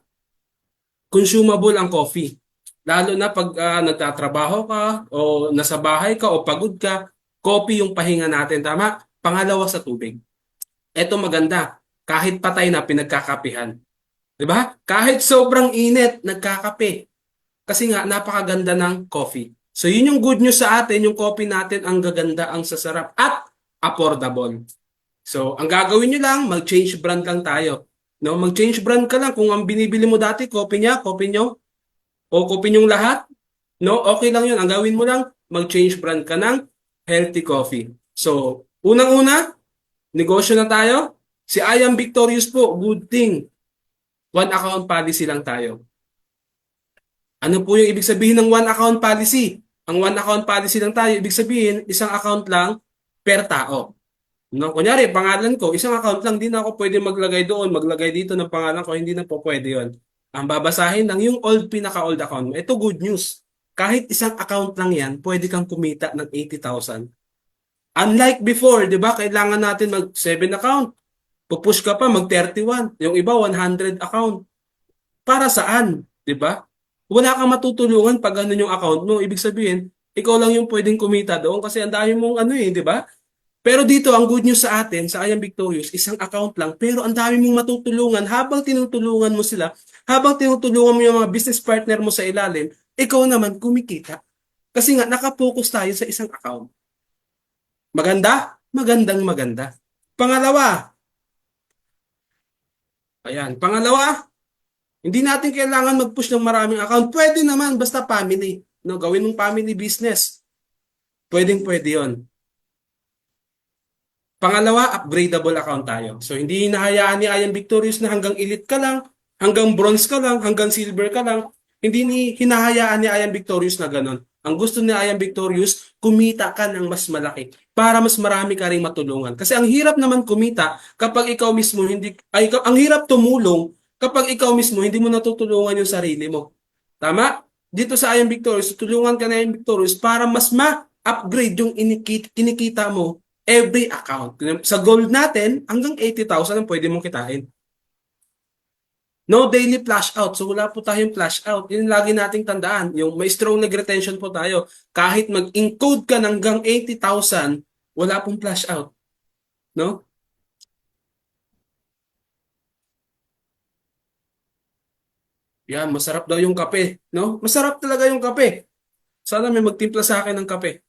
Consumable ang coffee. Lalo na pag nagtatrabaho ka o nasa bahay ka o pagod ka, coffee yung pahinga natin. Tama? Pangalawa sa tubig. Ito maganda. Kahit patay na, pinagkakapihan. 'Di ba? Kahit sobrang init, nagkakape. Kasi nga, napakaganda ng coffee. So, yun yung good news sa atin. Yung coffee natin, ang gaganda, ang sasarap, at affordable. So, ang gagawin nyo lang, mag-change brand lang tayo. No? Mag-change brand ka lang. Kung ang binibili mo dati, coffee nyo, o coffee nyong lahat, no? Okay lang yun. Ang gawin mo lang, mag-change brand ka ng healthy coffee. So, unang-una, negosyo na tayo. Si I Am Victorious po, good thing. One account policy lang tayo. Ano po yung ibig sabihin ng one account policy? Ang one account policy lang tayo, ibig sabihin, isang account lang per tao. No? Kunyari, pangalan ko, isang account lang, di na ako pwede maglagay doon, maglagay dito ng pangalan ko, hindi na po pwede yon. Ang babasahin lang yung pinaka-old account mo. Ito good news. Kahit isang account lang yan, pwede kang kumita ng 80,000. Unlike before, di ba, kailangan natin mag-7 account. Pupush ka pa, mag-31. Yung iba, 100 account. Para saan? Di ba? Wala kang matutulungan pag ano yung account mo. Ibig sabihin, ikaw lang yung pwedeng kumita doon kasi ang dami mong ano di ba? Pero dito, ang good news sa atin, sa I Am Victorious, isang account lang, pero ang dami mong matutulungan habang tinutulungan mo sila, habang tinutulungan mo yung mga business partner mo sa ilalim, ikaw naman kumikita. Kasi nga, nakapokus tayo sa isang account. Maganda? Magandang maganda. Pangalawa, pangalawa, hindi natin kailangan mag-push ng maraming account. Pwede naman, basta family. No, gawin mong family business. Pwede yon. Pangalawa, upgradable account tayo. So, hindi hinahayaan ni Ian Victorious na hanggang elite ka lang, hanggang bronze ka lang, hanggang silver ka lang. Hindi hinahayaan ni Ian Victorious na ganun. Ang gusto ni Ian Victorious, kumita ka ng mas malaki para mas marami ka ring matulungan. Kasi ang hirap naman kumita kapag ikaw mismo ang hirap tumulong kapag ikaw mismo hindi mo natutulungan yung sarili mo. Tama? Dito sa I Am Victorious, tulungan ka na I Am Victorious para mas ma-upgrade yung kinikita mo every account. Sa gold natin, hanggang 80,000 ang pwede mong kitain. No daily flash out. So wala po tayong flash out. Yun lagi nating tandaan. Yung may strong leg retention po tayo. Kahit mag-encode ka ng hanggang 80,000, wala pong flash out. No? Yan, masarap daw yung kape. No? Masarap talaga yung kape. Sana may magtimpla sa akin ng kape.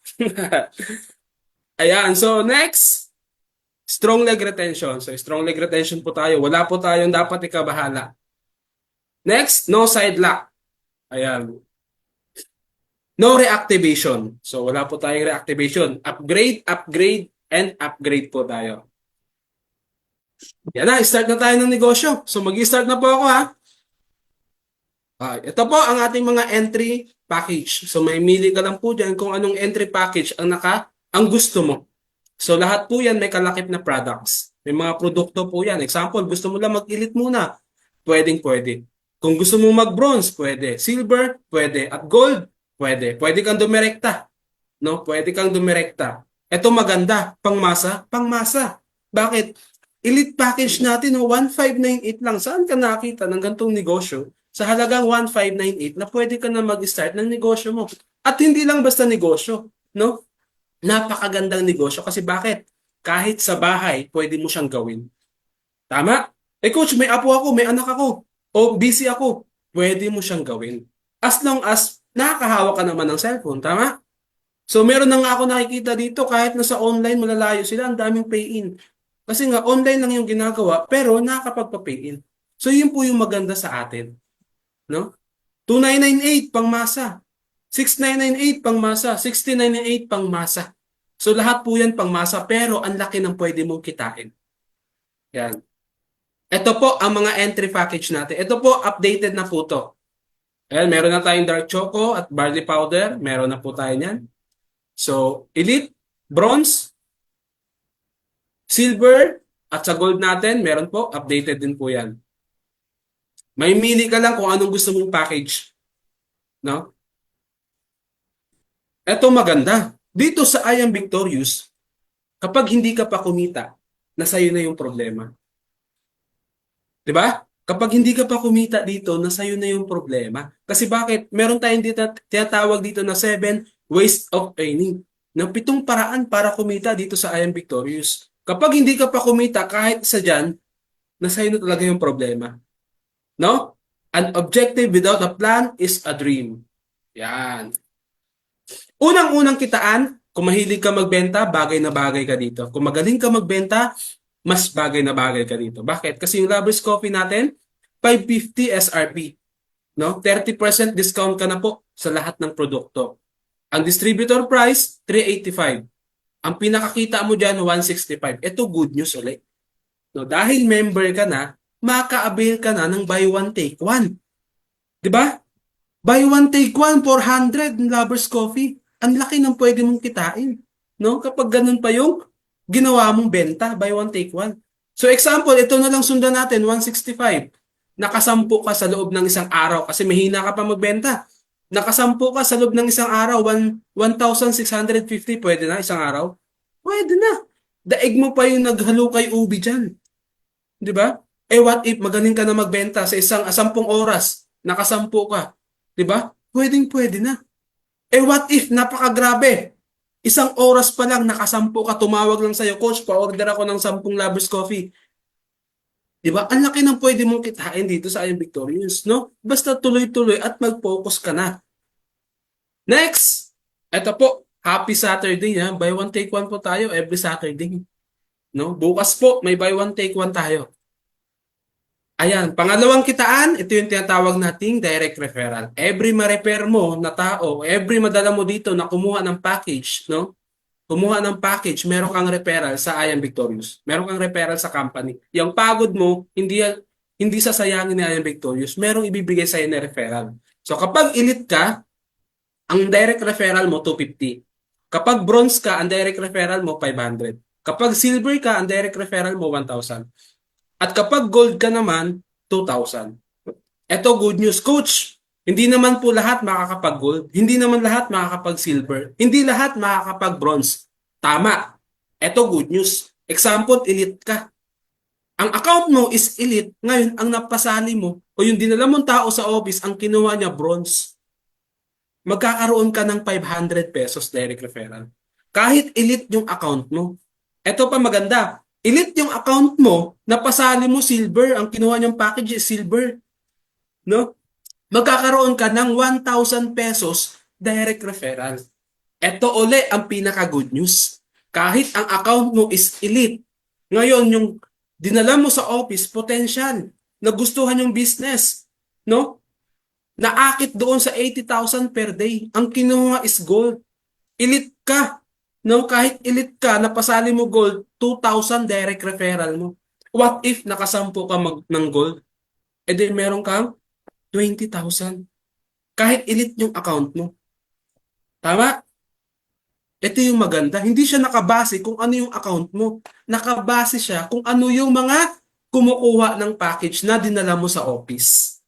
Ayan, so next, strong leg retention. So strong leg retention po tayo. Wala po tayong dapat ikabahala. Next, no side lock. Ayan. No reactivation. So wala po tayong reactivation. Upgrade, upgrade, and upgrade po tayo. Yan na, start na tayo ng negosyo. So mag-start na po ako ha. Ito po ang ating mga entry package. So may mili ka lang po dyan kung anong entry package ang gusto mo. So lahat po yan may kalakip na products. May mga produkto po yan. Example, gusto mo lang mag-elite muna. Pwede. Kung gusto mo mag-bronze, pwede. Silver, pwede. At gold, pwede. Pwede kang dumirekta. No? Pwede kang dumirekta. Ito maganda. Pangmasa. Bakit? Elite package natin, 1598 lang. Saan ka nakita ng gantong negosyo? Sa halagang 1598 na pwede ka na mag-start ng negosyo mo. At hindi lang basta negosyo. No? Napakagandang negosyo. Kasi bakit? Kahit sa bahay, pwede mo siyang gawin. Tama? Coach, may apo ako, may anak ako. O busy ako, pwede mo siyang gawin. As long as nakakahawak ka naman ng cellphone, tama? So meron na nga ako nakikita dito, kahit nasa online malalayo sila, ang daming pay-in. Kasi nga online lang yung ginagawa, pero nakakapagpa-pay-in. So yun po yung maganda sa atin. No? 2998 pang masa. 6998 pang masa. 6998 pang masa. So lahat po yan pang masa, pero ang laki ng pwede mong kitain. Yan. Ito po ang mga entry package natin. Ito po, updated na po to. Ayan, meron na tayong dark choco at barley powder. Meron na po tayo niyan. So, elite, bronze, silver, at sa gold natin, meron po, updated din po yan. May mili ka lang kung anong gusto mong package. No? Eto maganda. Dito sa I am victorious, kapag hindi ka pa kumita, nasa iyo na yung problema. 'Di ba? Kapag hindi ka pa kumita dito, nasa iyo na yung problema. Kasi bakit? Meron tayong dito, tinatawag dito na 7 ways of earning. Na 7 paraan para kumita dito sa I am victorious. Kapag hindi ka pa kumita, kahit isa dyan, nasa iyo na talaga yung problema. No? An objective without a plan is a dream. Yan. Unang-unang kitaan, kung mahilig ka magbenta, bagay na bagay ka dito. Kung magaling ka magbenta, mas bagay na bagay ka dito. Bakit? Kasi yung Lovers Coffee natin, 550 SRP. No? 30% discount ka na po sa lahat ng produkto. Ang distributor price, 385. Ang pinakakita mo dyan, 165. Ito good news ulit. No? Dahil member ka na, maka-avail ka na ng buy one take one. 'Di ba? Buy one take one, 400 ng Lovers Coffee. Ang laki ng pwede mong kitain. No? Kapag ganun pa yung ginawa mong benta, buy one take one. So example, ito na lang sundan natin, 165. Nakasampu ka sa loob ng isang araw kasi mahina ka pa magbenta. Nakasampu ka sa loob ng isang araw, 1,650, pwede na isang araw? Pwede na. Daig mo pa yung naghalo kay Ubi dyan. Di ba? Eh what if magaling ka na magbenta sa isang 10 oras, nakasampu ka. Di ba? Pwedeng pwede na. Eh what if napakagrabe? Isang oras pa lang nakasampu ka, tumawag lang sa'yo, Coach, pa-order ako ng 10 Lovers Coffee. Di ba? Ang laki ng pwede mong kitain dito sa I am victorious, no? Basta tuloy-tuloy at mag-focus ka na. Next! Ito po, happy Saturday, ha? Buy one take one po tayo every Saturday. No? Bukas po, may buy one take one tayo. Ayan, pangalawang kitaan, ito yung tinatawag nating direct referral. Every ma-refer mo na tao, every madala mo dito na kumuha ng package, no? Kumuha ng package, meron kang referral sa I am victorious. Meron kang referral sa company. Yung pagod mo, hindi sasayangin ni I am victorious. Merong ibibigay sa'yo na referral. So kapag elite ka, ang direct referral mo 250. Kapag bronze ka, ang direct referral mo 500. Kapag silver ka, ang direct referral mo 1,000. At kapag gold ka naman, 2,000. Ito good news, Coach. Hindi naman po lahat makakapag-gold. Hindi naman lahat makakapag-silver. Hindi lahat makakapag-bronze. Tama. Ito good news. Example, elite ka. Ang account mo is elite. Ngayon, ang napasali mo o yung dinala mong tao sa office, ang kinuha niya bronze. Magkakaroon ka ng 500 pesos direct referral. Kahit elite yung account mo. Ito pa maganda. Elite yung account mo, napasali mo silver, ang kinuha niyang package is silver. No? Magkakaroon ka ng 1,000 pesos direct referral. Ito uli ang pinaka-good news. Kahit ang account mo is elite, ngayon yung dinala mo sa office, potential, nagustuhan yung business, no? Naakit doon sa 80,000 per day. Ang kinuha is gold. Elite ka. No, kahit elite ka, napasali mo gold, 2,000 direct referral mo. What if nakasampu ka ng gold? E di meron kang 20,000. Kahit elite yung account mo. Tama? Ito yung maganda. Hindi siya nakabase kung ano yung account mo. Nakabase siya kung ano yung mga kumukuha ng package na dinala mo sa office.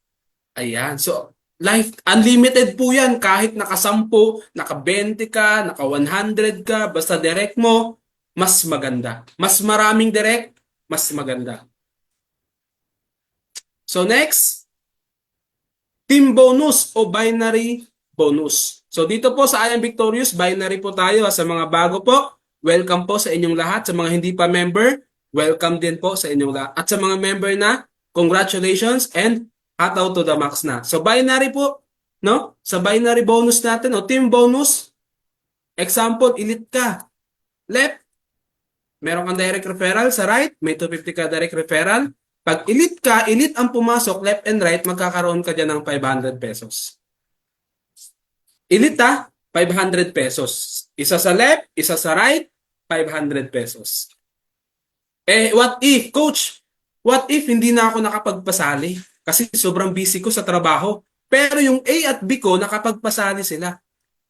Ayan. So, life unlimited po yan. Kahit naka-10, naka-20 ka, naka-100 ka, basta direct mo, mas maganda. Mas maraming direct, mas maganda. So, next. Team bonus o binary bonus. So dito po sa I am victorious, binary po tayo. Sa mga bago po, welcome po sa inyong lahat. Sa mga hindi pa member, welcome din po sa inyong lahat. At sa mga member na, congratulations and hataw to the max na. So binary po, no? Sa binary bonus natin o team bonus, example, elite ka. Left, meron kang direct referral. Sa right, may 250 ka direct referral. Pag elite ka, elite ang pumasok, left and right, magkakaroon ka dyan ng 500 pesos. Elite 500 pesos. Isa sa left, isa sa right, 500 pesos. Eh, what if, Coach? What if hindi na ako nakapagpasali? Kasi sobrang busy ko sa trabaho. Pero yung A at B ko, nakapagpasali sila.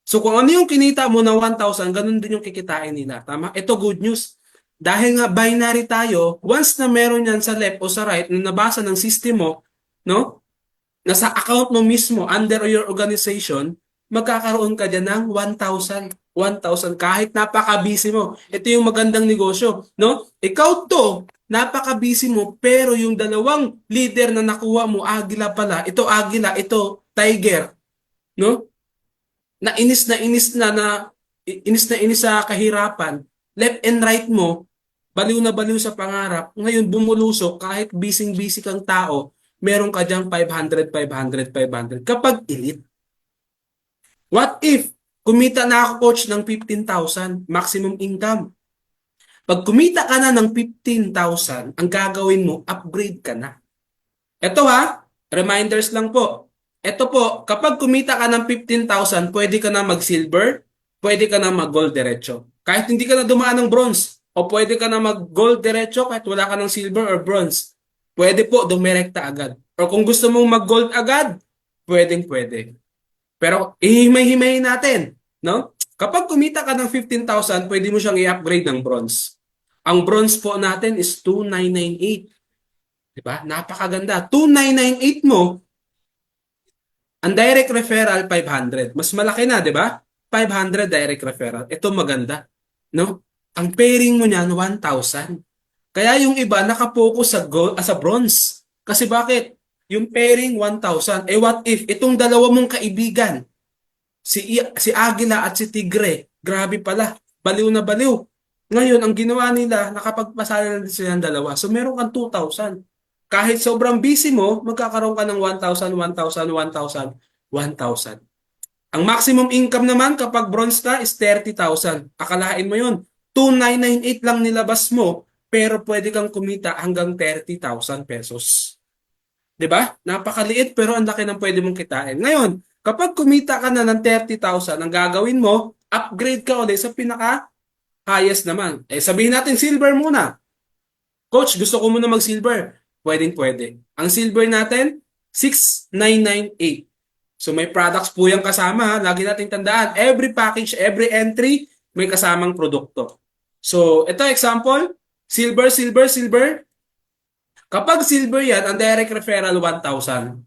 So kung ano yung kinita mo na 1,000, ganun din yung kikitain nila. Tama? Ito good news. Dahil nga binary tayo, once na meron yan sa left o sa right, na nabasa ng system mo, no? Nasa account mo mismo, under your organization, magkakaroon ka dyan ng 1,000. 1,000 kahit napaka-busy mo. Ito yung magandang negosyo, no? Ikaw to, napaka-busy mo, pero yung dalawang leader na nakuha mo, Agila pala, ito Tiger, no? Na inis sa kahirapan, left and right mo, baliw na baliw sa pangarap, ngayon bumulusok kahit busy-busy kang tao, meron ka diyang 500, 500, 500 kapag elite. What if kumita na ako coach ng 15,000 maximum income? Pag kumita ka na ng 15,000, ang gagawin mo, upgrade ka na. Ito ha, reminders lang po. Ito po, kapag kumita ka ng 15,000, pwede ka na mag-silver, pwede ka na mag-gold diretso. Kahit hindi ka na dumaan ng bronze, o pwede ka na mag-gold diretso kahit wala ka ng silver or bronze. Pwede po, dumirekta agad. O kung gusto mong mag-gold agad, pwedeng-pwede. Pero ihimay-himayin natin, no? Kapag kumita ka ng 15,000, pwede mo siyang i-upgrade ng bronze. Ang bronze po natin is 2,998. Diba? Napakaganda. 2,998 mo, ang direct referral 500. Mas malaki na, 'di ba? 500 direct referral. Ito maganda, no? Ang pairing mo niyan 1,000. Kaya yung iba nakapokus sa gold, sa bronze. Kasi bakit? Yung pairing 1,000. Eh what if itong dalawa mong kaibigan, si Agila at si Tigre, grabe pala, baliw na baliw. Ngayon, ang ginawa nila, nakapagpasala na sila ng dalawa. So meron kang 2,000. Kahit sobrang busy mo, magkakaroon ka ng 1,000, 1,000, 1,000, 1,000. Ang maximum income naman kapag bronze ka is 30,000. Akalain mo yun. 2,998 lang nilabas mo, pero pwede kang kumita hanggang 30,000 pesos. 'Di ba? Napakaliit pero ang laki ng pwede mong kitain. Ngayon, kapag kumita ka na ng 30,000, ang gagawin mo, upgrade ka ulit sa pinaka highest naman. Eh sabihin natin silver muna. Coach, gusto ko muna mag-silver. Pwedeng-pwede. Ang silver natin, 6,998. So may products po yung kasama. Lagi nating tandaan, every package, every entry, may kasamang produkto. So ito example, silver, silver, silver. Kapag silver yan, ang direct referral 1,000.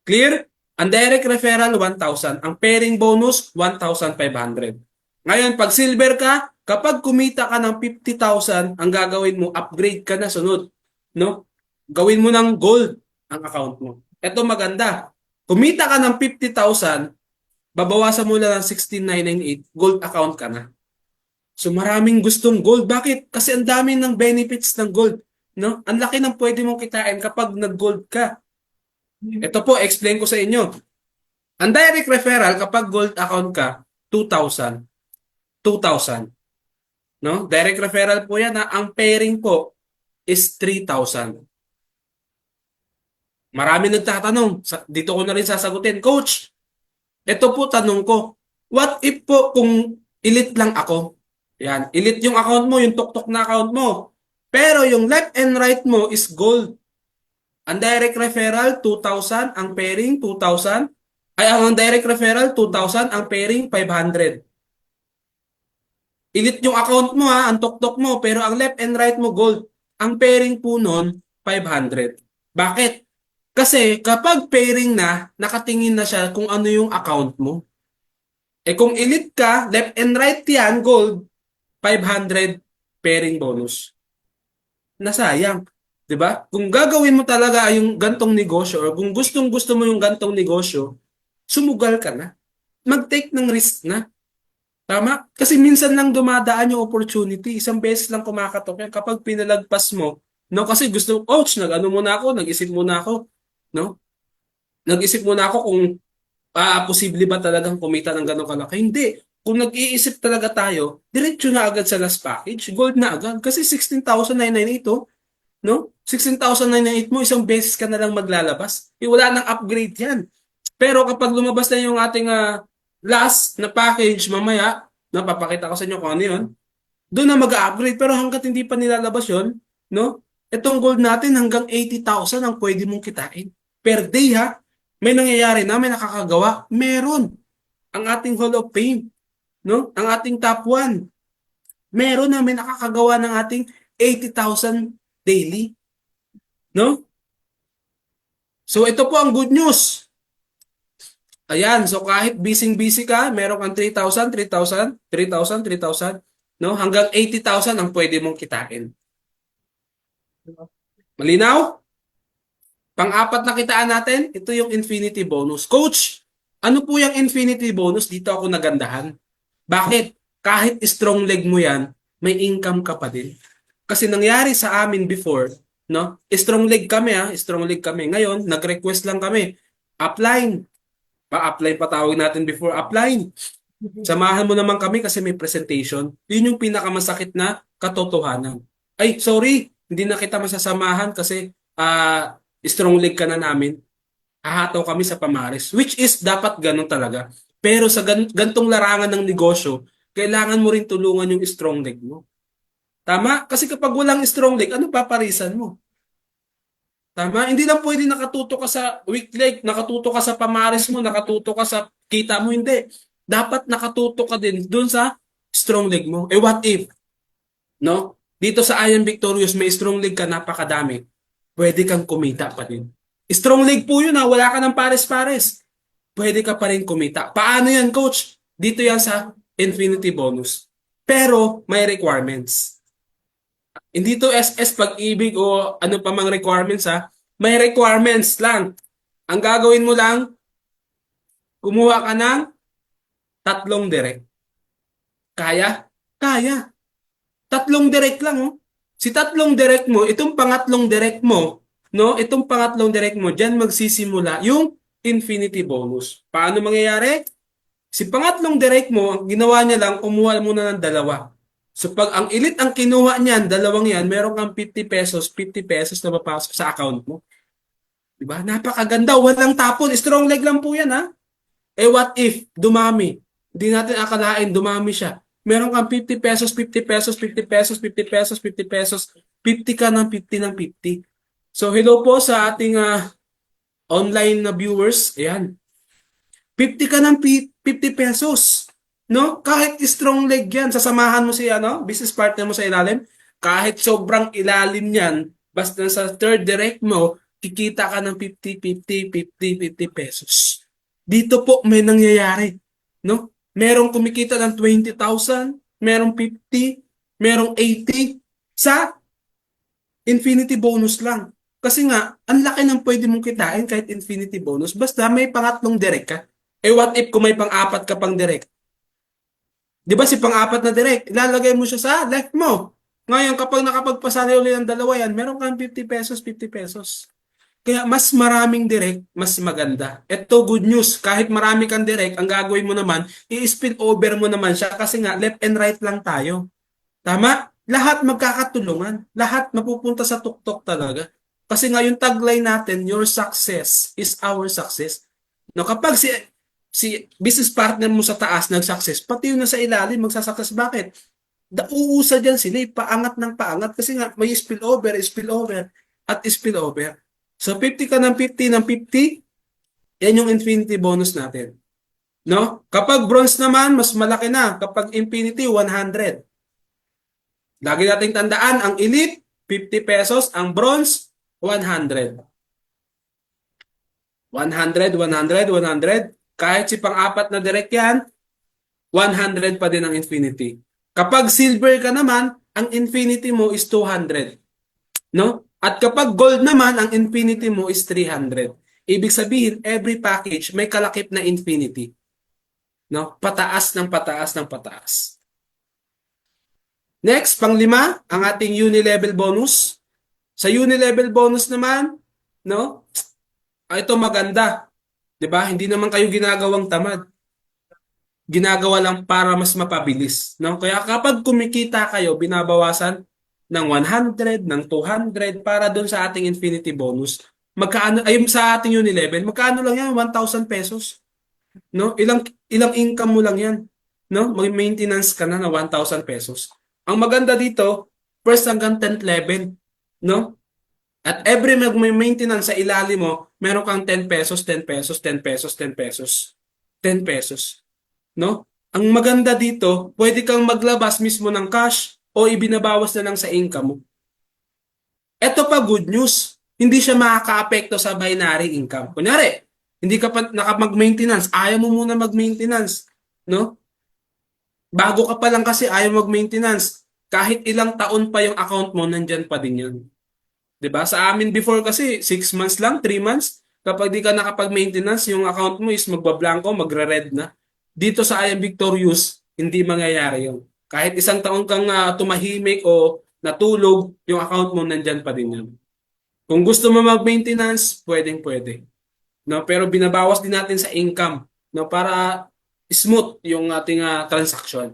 Clear? Ang direct referral 1,000. Ang pairing bonus 1,500. Ngayon, pag silver ka, kapag kumita ka ng 50,000, ang gagawin mo, upgrade ka na sunod. No? Gawin mo ng gold ang account mo. Ito maganda. Kumita ka ng 50,000, babawasan mo lang ng 16,998, gold account ka na. So maraming gustong gold. Bakit? Kasi ang dami ng benefits ng gold. No? Ang laki ng pwede mong kitain kapag nag-gold ka. Ito po, explain ko sa inyo. Ang direct referral kapag gold account ka, 2,000. 2,000. No? Direct referral po yan na ang pairing po is 3,000. Marami nagtatanong. Dito ko na rin sasagutin. Coach, ito po tanong ko. What if po kung elite lang ako? Yan. Elite yung account mo, yung tuktok na account mo. Pero yung left and right mo is gold. Ang direct referral, 2,000. Ang pairing, 2,000. Ay, ang direct referral, 2,000. Ang pairing, 500. Elite yung account mo ha, ang tuktok mo, pero ang left and right mo gold. Ang pairing po nun, 500. Bakit? Kasi kapag pairing na, nakatingin na siya kung ano yung account mo. Eh kung elite ka, left and right yan, gold, 500 pairing bonus. Nasayang. 'Di ba? Kung gagawin mo talaga yung gantong negosyo or kung gustong-gusto mo yung gantong negosyo, sumugal ka na. Mag-take ng risk na. Tama? Kasi minsan lang dumadaan yung opportunity. Isang beses lang kumakatok yan. Kapag pinalagpas mo, no? Kasi gusto, coach, nag-ano muna ako, nag-isip muna ako, no? Nag-isip muna ako kung posible ba talagang kumita ng gano'ng kalaki. Hindi. Kung nag-iisip talaga tayo, diretso na agad sa last package, gold na agad. Kasi 16,998 ito, no? 16,998 mo, isang beses ka na lang maglalabas. Wala nang upgrade yan. Pero kapag lumabas na yung ating last na package mamaya, napapakita ko sa inyo kung ano yun, doon na mag-upgrade. Pero hanggat hindi pa nilalabas yun, no? Itong gold natin hanggang 80,000 ang pwede mong kitain. Per day ha, may nangyayari na, may nakakagawa. Meron. Ang ating Hall of Fame, no? Ang ating top 1. Meron na may nakakagawa ng ating 80,000 daily. No? So ito po ang good news. Ayan, so kahit busy-busy ka, meron kang 3,000, 3,000, 3,000, 3,000, no? Hanggang 80,000 ang pwede mong kitain. Malinaw? Pang-apat na kitaan natin, ito yung infinity bonus. Coach, ano po yung infinity bonus? Dito ako nagandahan. Bakit? Kahit strong leg mo yan, may income ka pa din. Kasi nangyari sa amin before, no? Strong leg kami strong leg kami. Ngayon, nag-request lang kami. Upline. Pa-apply pa tawag natin before upline. Samahan mo naman kami kasi may presentation. Yun yung pinakamasakit na katotohanan. Ay, sorry, hindi na kita masasamahan kasi strong leg ka na namin. Hahataw kami sa pamares. Which is dapat ganun talaga. Pero sa gantong larangan ng negosyo, kailangan mo rin tulungan yung strong leg mo. Tama? Kasi kapag walang strong leg, ano paparisan mo? Tama? Hindi lang pwede nakatuto ka sa weak leg, nakatuto ka sa pamares mo, nakatuto ka sa kita mo. Hindi. Dapat nakatuto ka din dun sa strong leg mo. Eh what if? No? Dito sa I Am Victorious, may strong leg ka, napakadami. Pwede kang kumita pa din. Strong leg po yun wala ka ng pares-pares. Pwede ka pa rin kumita. Paano yan, coach? Dito yan sa infinity bonus. Pero may requirements. Hindi to SS pag-ibig o ano pa mang requirements May requirements lang. Ang gagawin mo lang, kumuha ka ng 3 direct. Kaya? Kaya. 3 direct lang Si 3 direct mo, itong pangatlong direct mo, no? Itong pangatlong direct mo, diyan magsisimula yung infinity bonus. Paano mangyayari? Si pangatlong direct mo, ang ginawa niya lang, kumuha muna ng 2. So pag ang elite ang kinuha niyan, 2 yan, meron kang 50 pesos na mapasok sa account mo. Diba? Napakaganda, walang tapon, strong leg lang po yan Eh what if dumami? Hindi natin akalain dumami siya. Meron kang 50 pesos, 50 pesos, 50 pesos, 50 pesos, 50 pesos, 50 ka ng 50 ng 50. So hello po sa ating online na viewers. Ayan. 50 ka ng 50 pesos. No? Kahit strong leg yan, sasamahan mo si business partner mo sa ilalim, kahit sobrang ilalim yan, basta sa third direct mo, kikita ka ng 50, 50, 50, 50 pesos. Dito po may nangyayari. No? Merong kumikita ng 20,000, merong 50, merong 80 sa infinity bonus lang. Kasi nga, ang laki ng pwede mong kitain kahit infinity bonus, basta may pangatlong direct ka. Eh what if kung may pang-apat ka pang direct? Di ba si pang-apat na direct, ilalagay mo siya sa left mo. Ngayon, kapag nakapagpasali ulit ng 2 yan, meron kang 50 pesos, 50 pesos. Kaya mas maraming direct, mas maganda. Ito good news, kahit marami kang direct, ang gagawin mo naman, i-spill over mo naman siya kasi nga left and right lang tayo. Tama? Lahat magkakatulungan. Lahat mapupunta sa tuktok talaga. Kasi nga yung tagline natin, your success is our success. No, kapag si business partner mo sa taas nag-success, pati yung nasa ilalim magsasuccess. Bakit? Uusa dyan sila, paangat ng paangat kasi nga may spillover, at spillover. So 50 ka ng 50 ng 50, yan yung infinity bonus natin. No? Kapag bronze naman, mas malaki na. Kapag infinity, 100. Lagi nating tandaan, ang elite, 50 pesos, ang bronze, 100. 100, 100, 100. Kahit si pang-apat na direct yan, 100 pa din ang infinity. Kapag silver ka naman, ang infinity mo is 200. No? At kapag gold naman, ang infinity mo is 300. Ibig sabihin, every package may kalakip na infinity. No? Pataas ng pataas ng pataas. Next, pang-5, ang ating uni-level bonus. Sa uni-level bonus naman, no? Ito maganda. 'Di ba? Hindi naman kayo ginagawang tamad. Ginagawa lang para mas mapabilis, no? Kaya kapag kumikita kayo, binabawasan ng 100, ng 200 para doon sa ating infinity bonus. Magkaano ay sa ating uni-level, magkaano lang yan? 1,000 pesos. No? Ilang income mo lang yan, no? May maintenance ka na 1,000 pesos. Ang maganda dito, first hanggang 10th level, no? At every may maintenance sa ilalim mo, meron kang 10 pesos, 10 pesos, 10 pesos, 10 pesos, 10 pesos. No? Ang maganda dito, pwede kang maglabas mismo ng cash o ibinabawas na lang sa income mo. Ito pa good news, hindi siya makakaapekto sa binary income. Kunyari, hindi ka pa nakapag-maintenance, ayaw mo muna mag-maintenance, no? Bago ka pa lang kasi ayaw mag-maintenance. Kahit ilang taon pa yung account mo, nandyan pa din yun. 'Di ba? Sa amin before kasi 6 months lang, 3 months, kapag di ka nakapag-maintenance, yung account mo is magbablanko, magre-red na. Dito sa I Am Victorious, hindi mangyayari yun. Kahit isang taon kang tumahimik o natulog, yung account mo nandyan pa din yun. Kung gusto mo mag-maintenance, pwedeng-pwede. No, pero binabawas din natin sa income, no, para smooth yung ating transaction.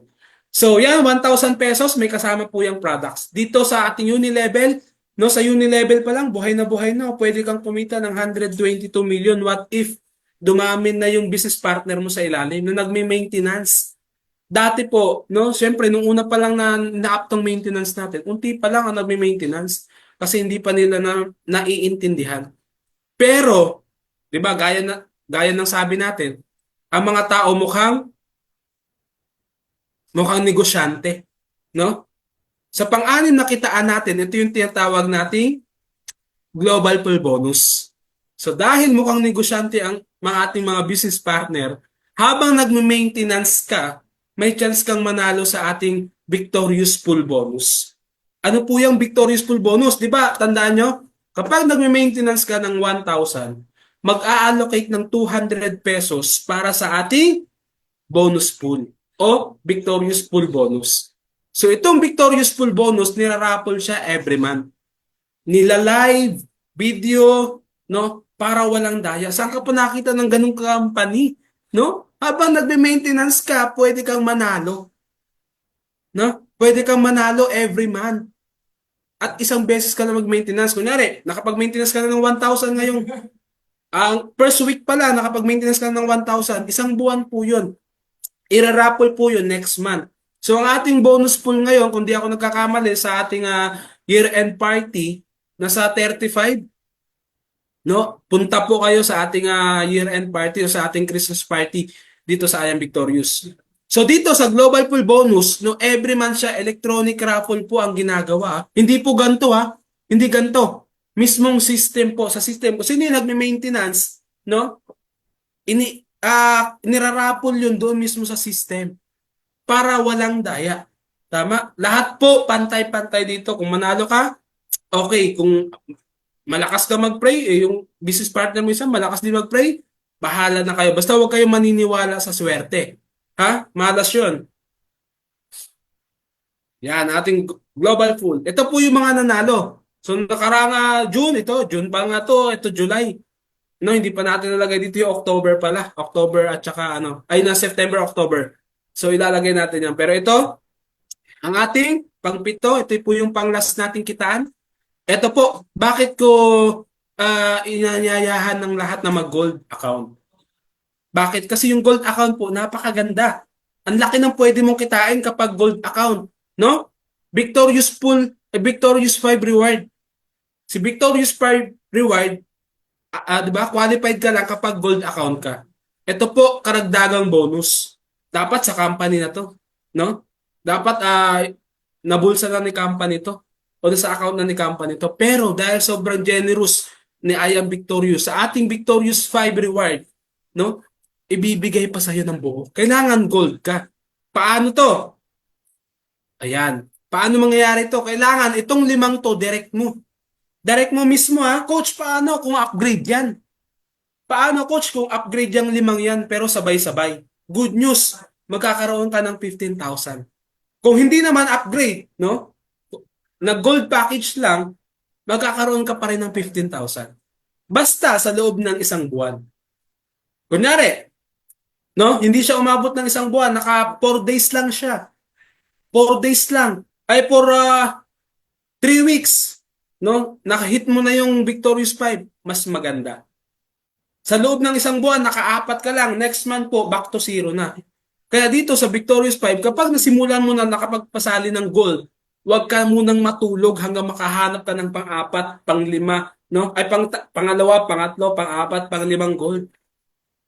So, yan, 1,000 pesos, may kasama po yung products. Dito sa ating Unilevel, no, sa Unilevel pa lang, buhay na, pwede kang kumita ng 122 million. What if dumamin na yung business partner mo sa ilalim na nagme-maintenance? Dati po, no, syempre, nung una pa lang na-up tong maintenance natin, unti pa lang ang nagme-maintenance kasi hindi pa nila naiintindihan. Pero, di ba, gaya ng sabi natin, ang mga tao mukhang negosyante, no? Sa pang-anim na kitaan natin, ito yung tinatawag nating global pool bonus. So dahil mukhang negosyante ang mga ating mga business partner, habang nagme-maintenance ka, may chance kang manalo sa ating victorious pool bonus. Ano po yung victorious pool bonus? Di ba, tandaan nyo, kapag nagme-maintenance ka ng 1,000, mag-a-allocate ng 200 pesos para sa ating bonus pool o victorious pool bonus. So itong victorious pool bonus, niraraffle siya every month. Nila-live, video, no? Para walang daya. Saan ka pa nakita ng ganung company? No? Habang nagbe-maintenance ka, pwede kang manalo. No? Pwede kang manalo every month. At isang beses ka na mag-maintenance. Kunyari, nakapag-maintenance ka na ng 1,000 ngayong ang first week pala, nakapag-maintenance ka na ng 1,000, isang buwan po yun. Iraraffle po yun next month. So ang ating bonus pool ngayon, kung di ako nagkakamali sa ating year-end party, nasa 35. No? Punta po kayo sa ating year-end party o sa ating Christmas party dito sa I Am Victorious. So dito sa Global Pool Bonus, no, every month siya electronic raffle po ang ginagawa. Hindi po ganito Hindi ganito. Mismong system po, sa system ko. Sino yung nagme-maintenance, no? Niraraffle yun doon mismo sa system para walang daya. Tama? Lahat po pantay-pantay dito. Kung manalo ka, okay. Kung malakas ka mag-pray, yung business partner mo isa, malakas din mag-pray, bahala na kayo. Basta huwag kayong maniniwala sa swerte. Ha? Malas yun. Yan, ating global pool. Ito po yung mga nanalo. So, nakarang June pa nga to, ito July. No, hindi pa natin nalagay dito yung October pala. October at saka September, October. So, ilalagay natin yan. Pero ito, ang ating pangpito, ito po yung pang-last nating kitaan. Ito po, bakit ko inanyayahan ng lahat na mag-gold account? Bakit? Kasi yung gold account po, napakaganda. Ang laki ng pwede mong kitain kapag gold account. No? Victorious Pool, Victorious 5 reward. Si Victorious 5 reward, diba? Qualified ka lang kapag gold account ka. Ito po, karagdagang bonus. Dapat sa company na to. No? Dapat nabulsa na ni company to. O sa account na ni company to. Pero dahil sobrang generous ni I Am Victorious, sa ating Victorious 5 reward, no? Ibibigay pa sa'yo ng buo. Kailangan gold ka. Paano to? Ayan. Paano mangyayari to? Kailangan itong 5 to, direct mo. Direct mo mismo Coach, paano kung upgrade yan? Paano coach kung upgrade yung 5 yan pero sabay-sabay? Good news, magkakaroon ka ng 15,000. Kung hindi naman upgrade, no? Nag-gold package lang, magkakaroon ka pa rin ng 15,000. Basta sa loob ng isang buwan. Kunyari, no? Hindi siya umabot ng isang buwan, naka 4 days lang siya. 4 days lang. Ay for 3 weeks. No? Nakahit mo na yung Victorious 5, mas maganda. Sa loob ng isang buwan, naka-4 ka lang. Next month po, back to 0 na. Kaya dito sa Victorious 5, kapag nasimulan mo na nakapagpasali ng gold, huwag ka munang matulog hanggang makahanap ka ng pang-4, pang-5, no? Ay pangalawa, pangatlo, pang-4, pang-5 gold.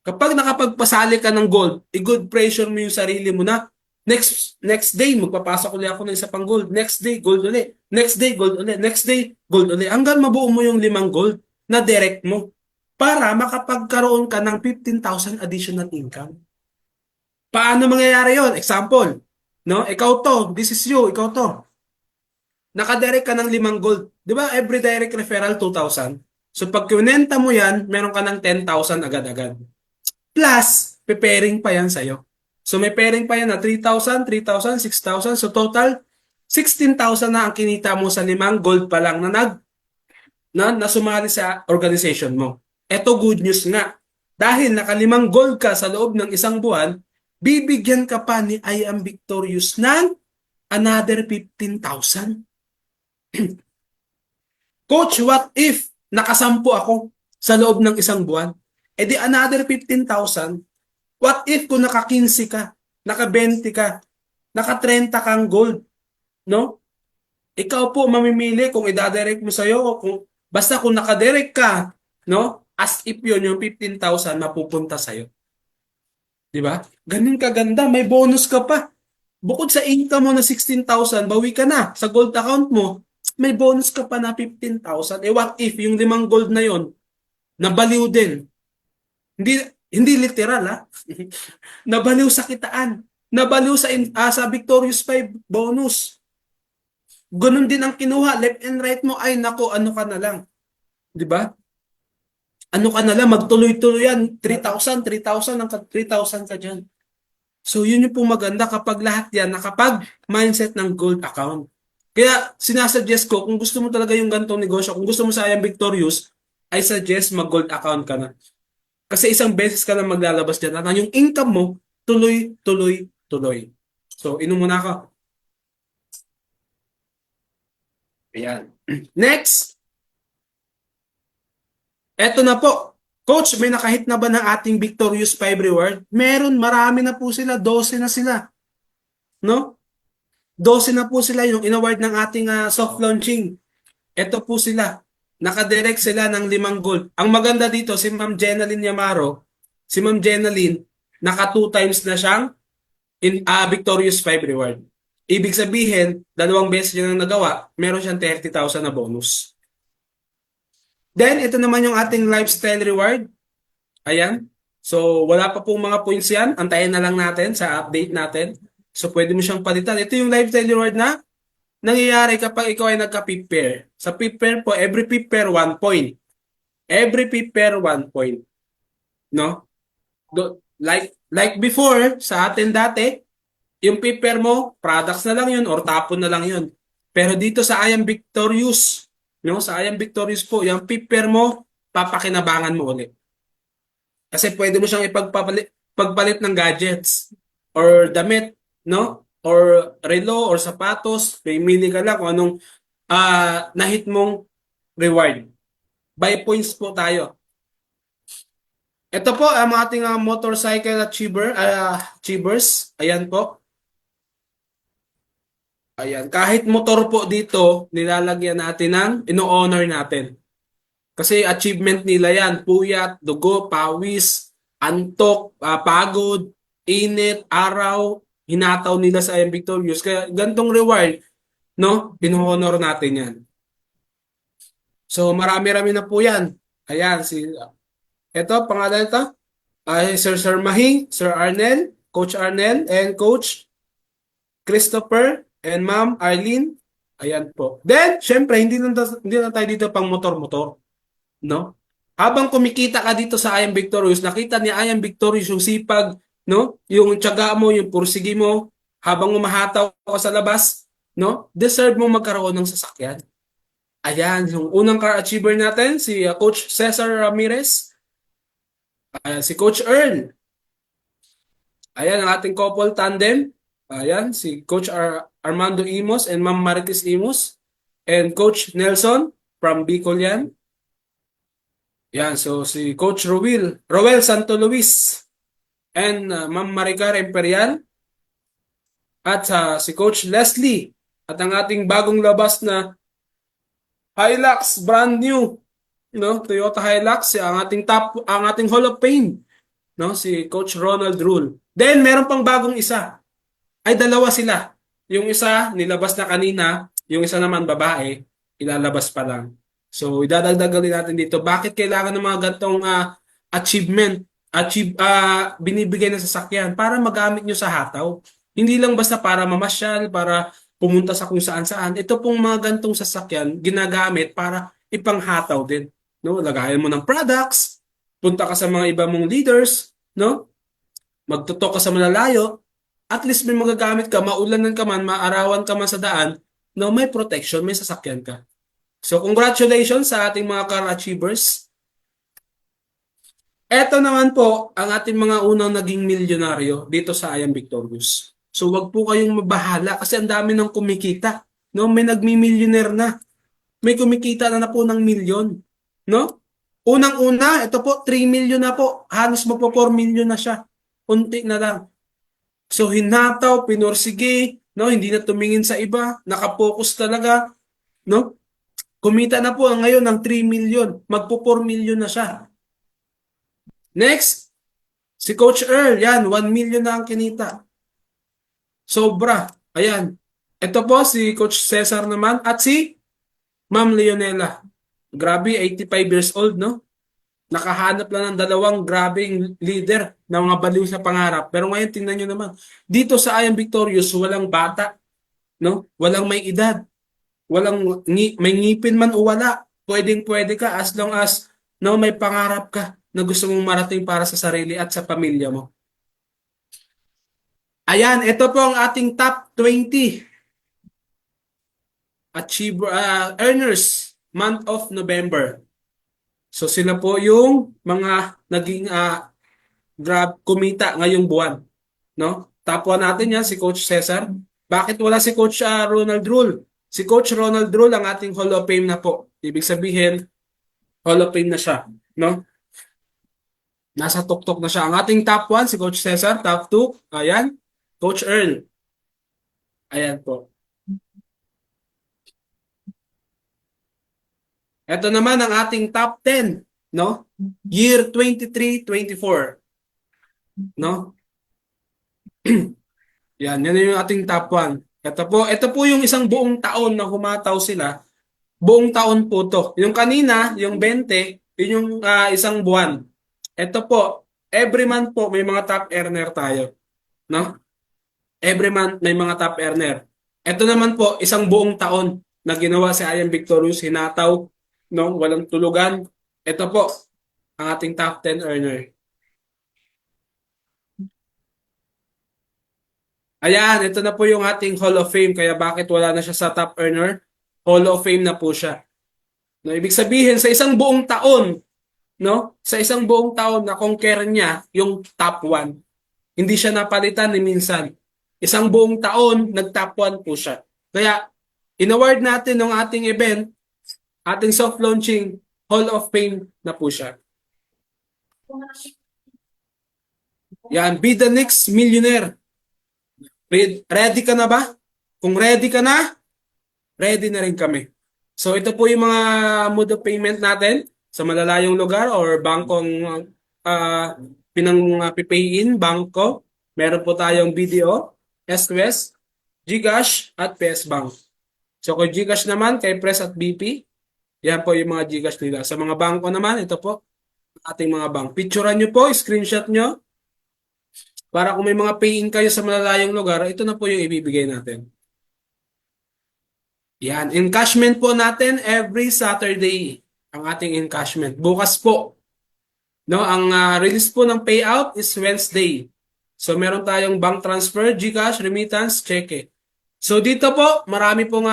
Kapag nakapagpasali ka ng gold, i-good pressure mo yung sarili mo na next day, magpapasok ulit ako ng isa pang gold. Next day, gold ulit. Next day, gold ulit. Next day, gold ulit. Hanggang mabuo mo yung 5 gold na direct mo. para makapagkaroon ka ng 15,000 additional income. Paano mangyayari yon? Example, no? Ikaw to, this is you, ikaw to. Nakadirect ka ng 5 gold. Di ba every direct referral 2,000? So pag kinenta mo yan, meron ka ng 10,000 agad-agad. Plus, preparing pa yan sa'yo. So may pairing pa yan na 3,000, 3,000, 6,000. So total, 16,000 na ang kinita mo sa 5 gold pa lang na sumali sa organization mo. Ito good news nga. Dahil naka 5 gold ka sa loob ng isang buwan, bibigyan ka pa ni I Am Victorious ng another 15,000. Coach, what if nakasampu ako sa loob ng isang buwan? E di another 15,000. What if kung naka-15 ka, naka-20 ka, naka-30 kang gold, no? Ikaw po mamimili kung i-direct mo sa'yo o basta kung naka-direct ka, no? As if yun, yung 15,000 mapupunta sa'yo. Di ba? Ganun kaganda, may bonus ka pa. Bukod sa income mo na 16,000, bawi ka na sa gold account mo, may bonus ka pa na 15,000. Eh what if yung 5 gold na yon nabaliw din? Hindi literal ha. Nabaliw sa kitaan. Nabaliw sa Victorious 5 bonus. Ganun din ang kinuha, left and right mo, ay nako, ano ka na lang. 'Di ba? Ano ka na lang, magtuloy-tuloy yan. 3,000, 3,000, ang 3,000 ka dyan. So yun yung po maganda kapag lahat yan nakapag-mindset ng gold account. Kaya sinasuggest ko, kung gusto mo talaga yung ganitong negosyo, kung gusto mo sa I Am Victorious, I suggest mag-gold account ka na. Kasi isang beses ka lang maglalabas dyan. At yung income mo, tuloy. So, inom muna ako. Ayan. Next. Eto na po. Coach, may nakahit na ba ng ating Victorious 5 reward? Meron, marami na po sila. 12 na sila. No? 12 na po sila yung in-award ng ating soft launching. Ito po sila. Nakadirect sila ng 5 gold. Ang maganda dito, si Ma'am Jenaline Yamaro, si Ma'am Jenaline, naka 2 times na siyang Victorious 5 reward. Ibig sabihin, 2 beses niya nang nagawa, meron siyang 30,000 na bonus. Then, ito naman yung ating lifestyle reward. Ayan. So, wala pa pong mga points yan. Antayin na lang natin sa update natin. So, pwede mo siyang palitan. Ito yung lifestyle reward na nangyayari kapag ikaw ay nagka-pip-pair. Sa pip-pair po, every pip-pair 1 point. Every pip-pair 1 point. No? Like before, sa atin dati, yung pip-pair mo, products na lang yun or tapon na lang yun. Pero dito sa I Am Victorious, no? Sa I Am Victorious po, yung pip-pair mo, papakinabangan mo ulit. Kasi pwede mo siyang pagpalit ng gadgets or damit, no? Or relo or sapatos, pimili ka lang kung anong nahit mong reward. By points po tayo. Ito po ang ating motorcycle achievers. Ayan po. Ayan. Kahit motor po dito, nilalagyan natin ng ino-honor natin. Kasi achievement nila yan. Puyat, dugo, pawis, antok, pagod, init, araw, hinataw nila sa I Am Victorious. Kaya gantong reward, no? Ino-honor natin yan. So marami-rami na po yan. Ayan, ito, pangalan ito, ay Sir Mahing, Sir Arnel, Coach Arnel, and Coach Christopher, and Ma'am Arlene. Ayan po. Then, syempre, hindi na tayo dito pang motor-motor. No? Habang kumikita ka dito sa I Am Victorious, nakita ni I Am Victorious yung sipag, no? Yung tiyaga mo, yung pursigi mo, habang umahataw ka sa labas, no? Deserve mo magkaroon ng sasakyan. Ayan, yung unang car achiever natin, si Coach Cesar Ramirez. Ayan, si Coach Earl. Ayan, ang ating couple tandem. Ayan, si Coach Armando Imos and Ma'am Marites Imos. And Coach Nelson from Bicol yan. Yan, so si Coach Roel Santo Luis. And Ma'am Maricar Imperial. At si Coach Leslie. At ang ating bagong labas na Hilux, brand new. No, Toyota Hilux, ang ating Hall of Fame, no, si Coach Ronald Rule. Then meron pang bagong isa. Ay dalawa sila. Yung isa nilabas na kanina, yung isa naman babae, ilalabas pa lang. So, idadagdagan din natin dito. Bakit kailangan ng mga gantong binibigay ng sasakyan para magamit nyo sa hataw. Hindi lang basta para mamasyal, para pumunta sa kung saan-saan. Ito pong mga gantong sasakyan, ginagamit para ipanghataw din. No? Lagayan mo ng products, punta ka sa mga iba mong leaders, no? Magtutok ka sa malalayo, at least may magagamit ka, maulanan ka man, maarawan ka man sa daan, no? May protection, may sasakyan ka. So, congratulations sa ating mga car achievers. Ito naman po ang ating mga unang naging milyonaryo dito sa I Am Victorious. So, wag po kayong mabahala kasi ang dami nang kumikita. No? May nagmi-millionaire na. May kumikita na po ng milyon. No? Unang-una, ito po, 3 million na po. Halos magpo 4 million na siya. Unti na lang. So, hinataw, pinursige, no? Hindi na tumingin sa iba. Nakapokus talaga. No? Kumita na po ngayon ng 3 million. Magpo 4 million na siya. Next, si Coach Earl. Yan, 1 million na ang kinita. Sobra. Ayan. Ito po si Coach Cesar naman at si Ma'am Leonela. Grabe, 85 years old, no? Nakahanap lang ng dalawang grabing leader na mga baliw sa pangarap. Pero ngayon, tingnan nyo naman. Dito sa I Am Victorious, walang bata. No? Walang may edad. Walang may ngipin man o wala. Pwedeng-pwede ka as long as no, may pangarap ka na gusto mong marating para sa sarili at sa pamilya mo. Ayan, ito po ang ating top 20 earners month of November. So sila po yung mga naging kumita ngayong buwan. No? Top 1 natin yan, si Coach Cesar. Bakit wala si Coach Ronald Rule? Si Coach Ronald Rule ang ating Hall of Fame na po. Ibig sabihin, Hall of Fame na siya. No? Nasa tuktok na siya. Ang ating top 1, si Coach Cesar. Top 2, ayan, Coach Earl. Ayan po. Ito naman ang ating top 10, no? Year 23-24. No? Yan yung ating top 1. Ito po yung isang buong taon na humataw sila. Buong taon po to. Yung kanina, yung 20, yun yung isang buwan. Ito po, every month po may mga top earner tayo. No? Every month may mga top earner. Ito naman po, isang buong taon na ginawa si I Am Victorious, hinataw, no? Walang tulugan. Ito po, ang ating top 10 earner. Ayan, ito na po yung ating Hall of Fame. Kaya bakit wala na siya sa top earner? Hall of Fame na po siya. No, ibig sabihin, sa isang buong taon, no? Sa isang buong taon na conquer niya yung top 1. Hindi siya napalitan ni minsan. Isang buong taon, nag-top 1 po siya. Kaya, in-award natin ng ating event, ating soft launching, Hall of Fame na po siya. Yan, be the next millionaire. Ready ka na ba? Kung ready ka na, ready na rin kami. So ito po yung mga mode of payment natin sa malalayong lugar or bangkong pinang-pay-in, bangko. Meron po tayong BDO, SQS, GCash at PS Bank. So kung GCash naman, kay Press at BP, yan po yung mga GCash nila. Sa mga bangko naman, ito po, ating mga bank. Picturean nyo po, screenshot nyo. Para kung may mga pay-in kayo sa malalayong lugar, ito na po yung ibibigay natin. Yan, encashment po natin every Saturday. Ang ating encashment. Bukas po. No, ang release po ng payout is Wednesday. So meron tayong bank transfer, GCash, remittance, cheque. So dito po, marami pong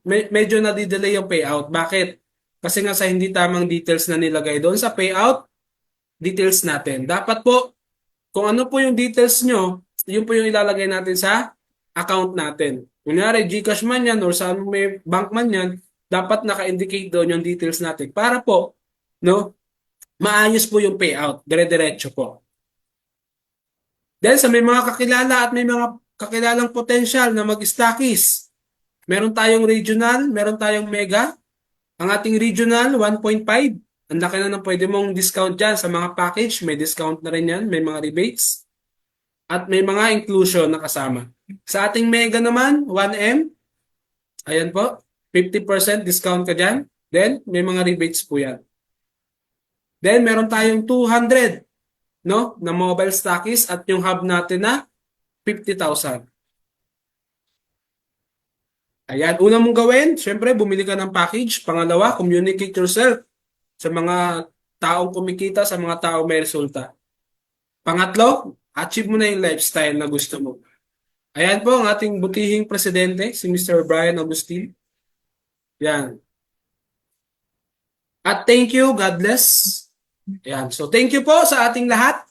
medyo nadidelay yung payout. Bakit? Kasi nga sa hindi tamang details na nilagay doon sa payout, details natin. Dapat po, kung ano po yung details nyo, yun po yung ilalagay natin sa account natin. Kunyari, GCash man yan or saan may bank man yan, dapat naka-indicate doon yung details natin para po, no, maayos po yung payout. Dire-diretso po. Then sa may mga kakilala at may mga kakilalang potential na mag-stockies, meron tayong regional, meron tayong mega. Ang ating regional, 1.5. Ang laki na ng pwede mong discount dyan sa mga package. May discount na rin yan. May mga rebates. At may mga inclusion na kasama. Sa ating mega naman, 1M. Ayan po. 50% discount ka dyan. Then, may mga rebates po yan. Then, meron tayong 200, no, na mobile stockies at yung hub natin na 50,000. Ayan, una mong gawin, syempre, bumili ka ng package. Pangalawa, communicate yourself sa mga taong kumikita, sa mga taong may resulta. Pangatlo, achieve mo na yung lifestyle na gusto mo. Ayan po ang ating butihing presidente, si Mr. Brian Agustin. Yan. At thank you, God bless. Ayan. So thank you po sa ating lahat.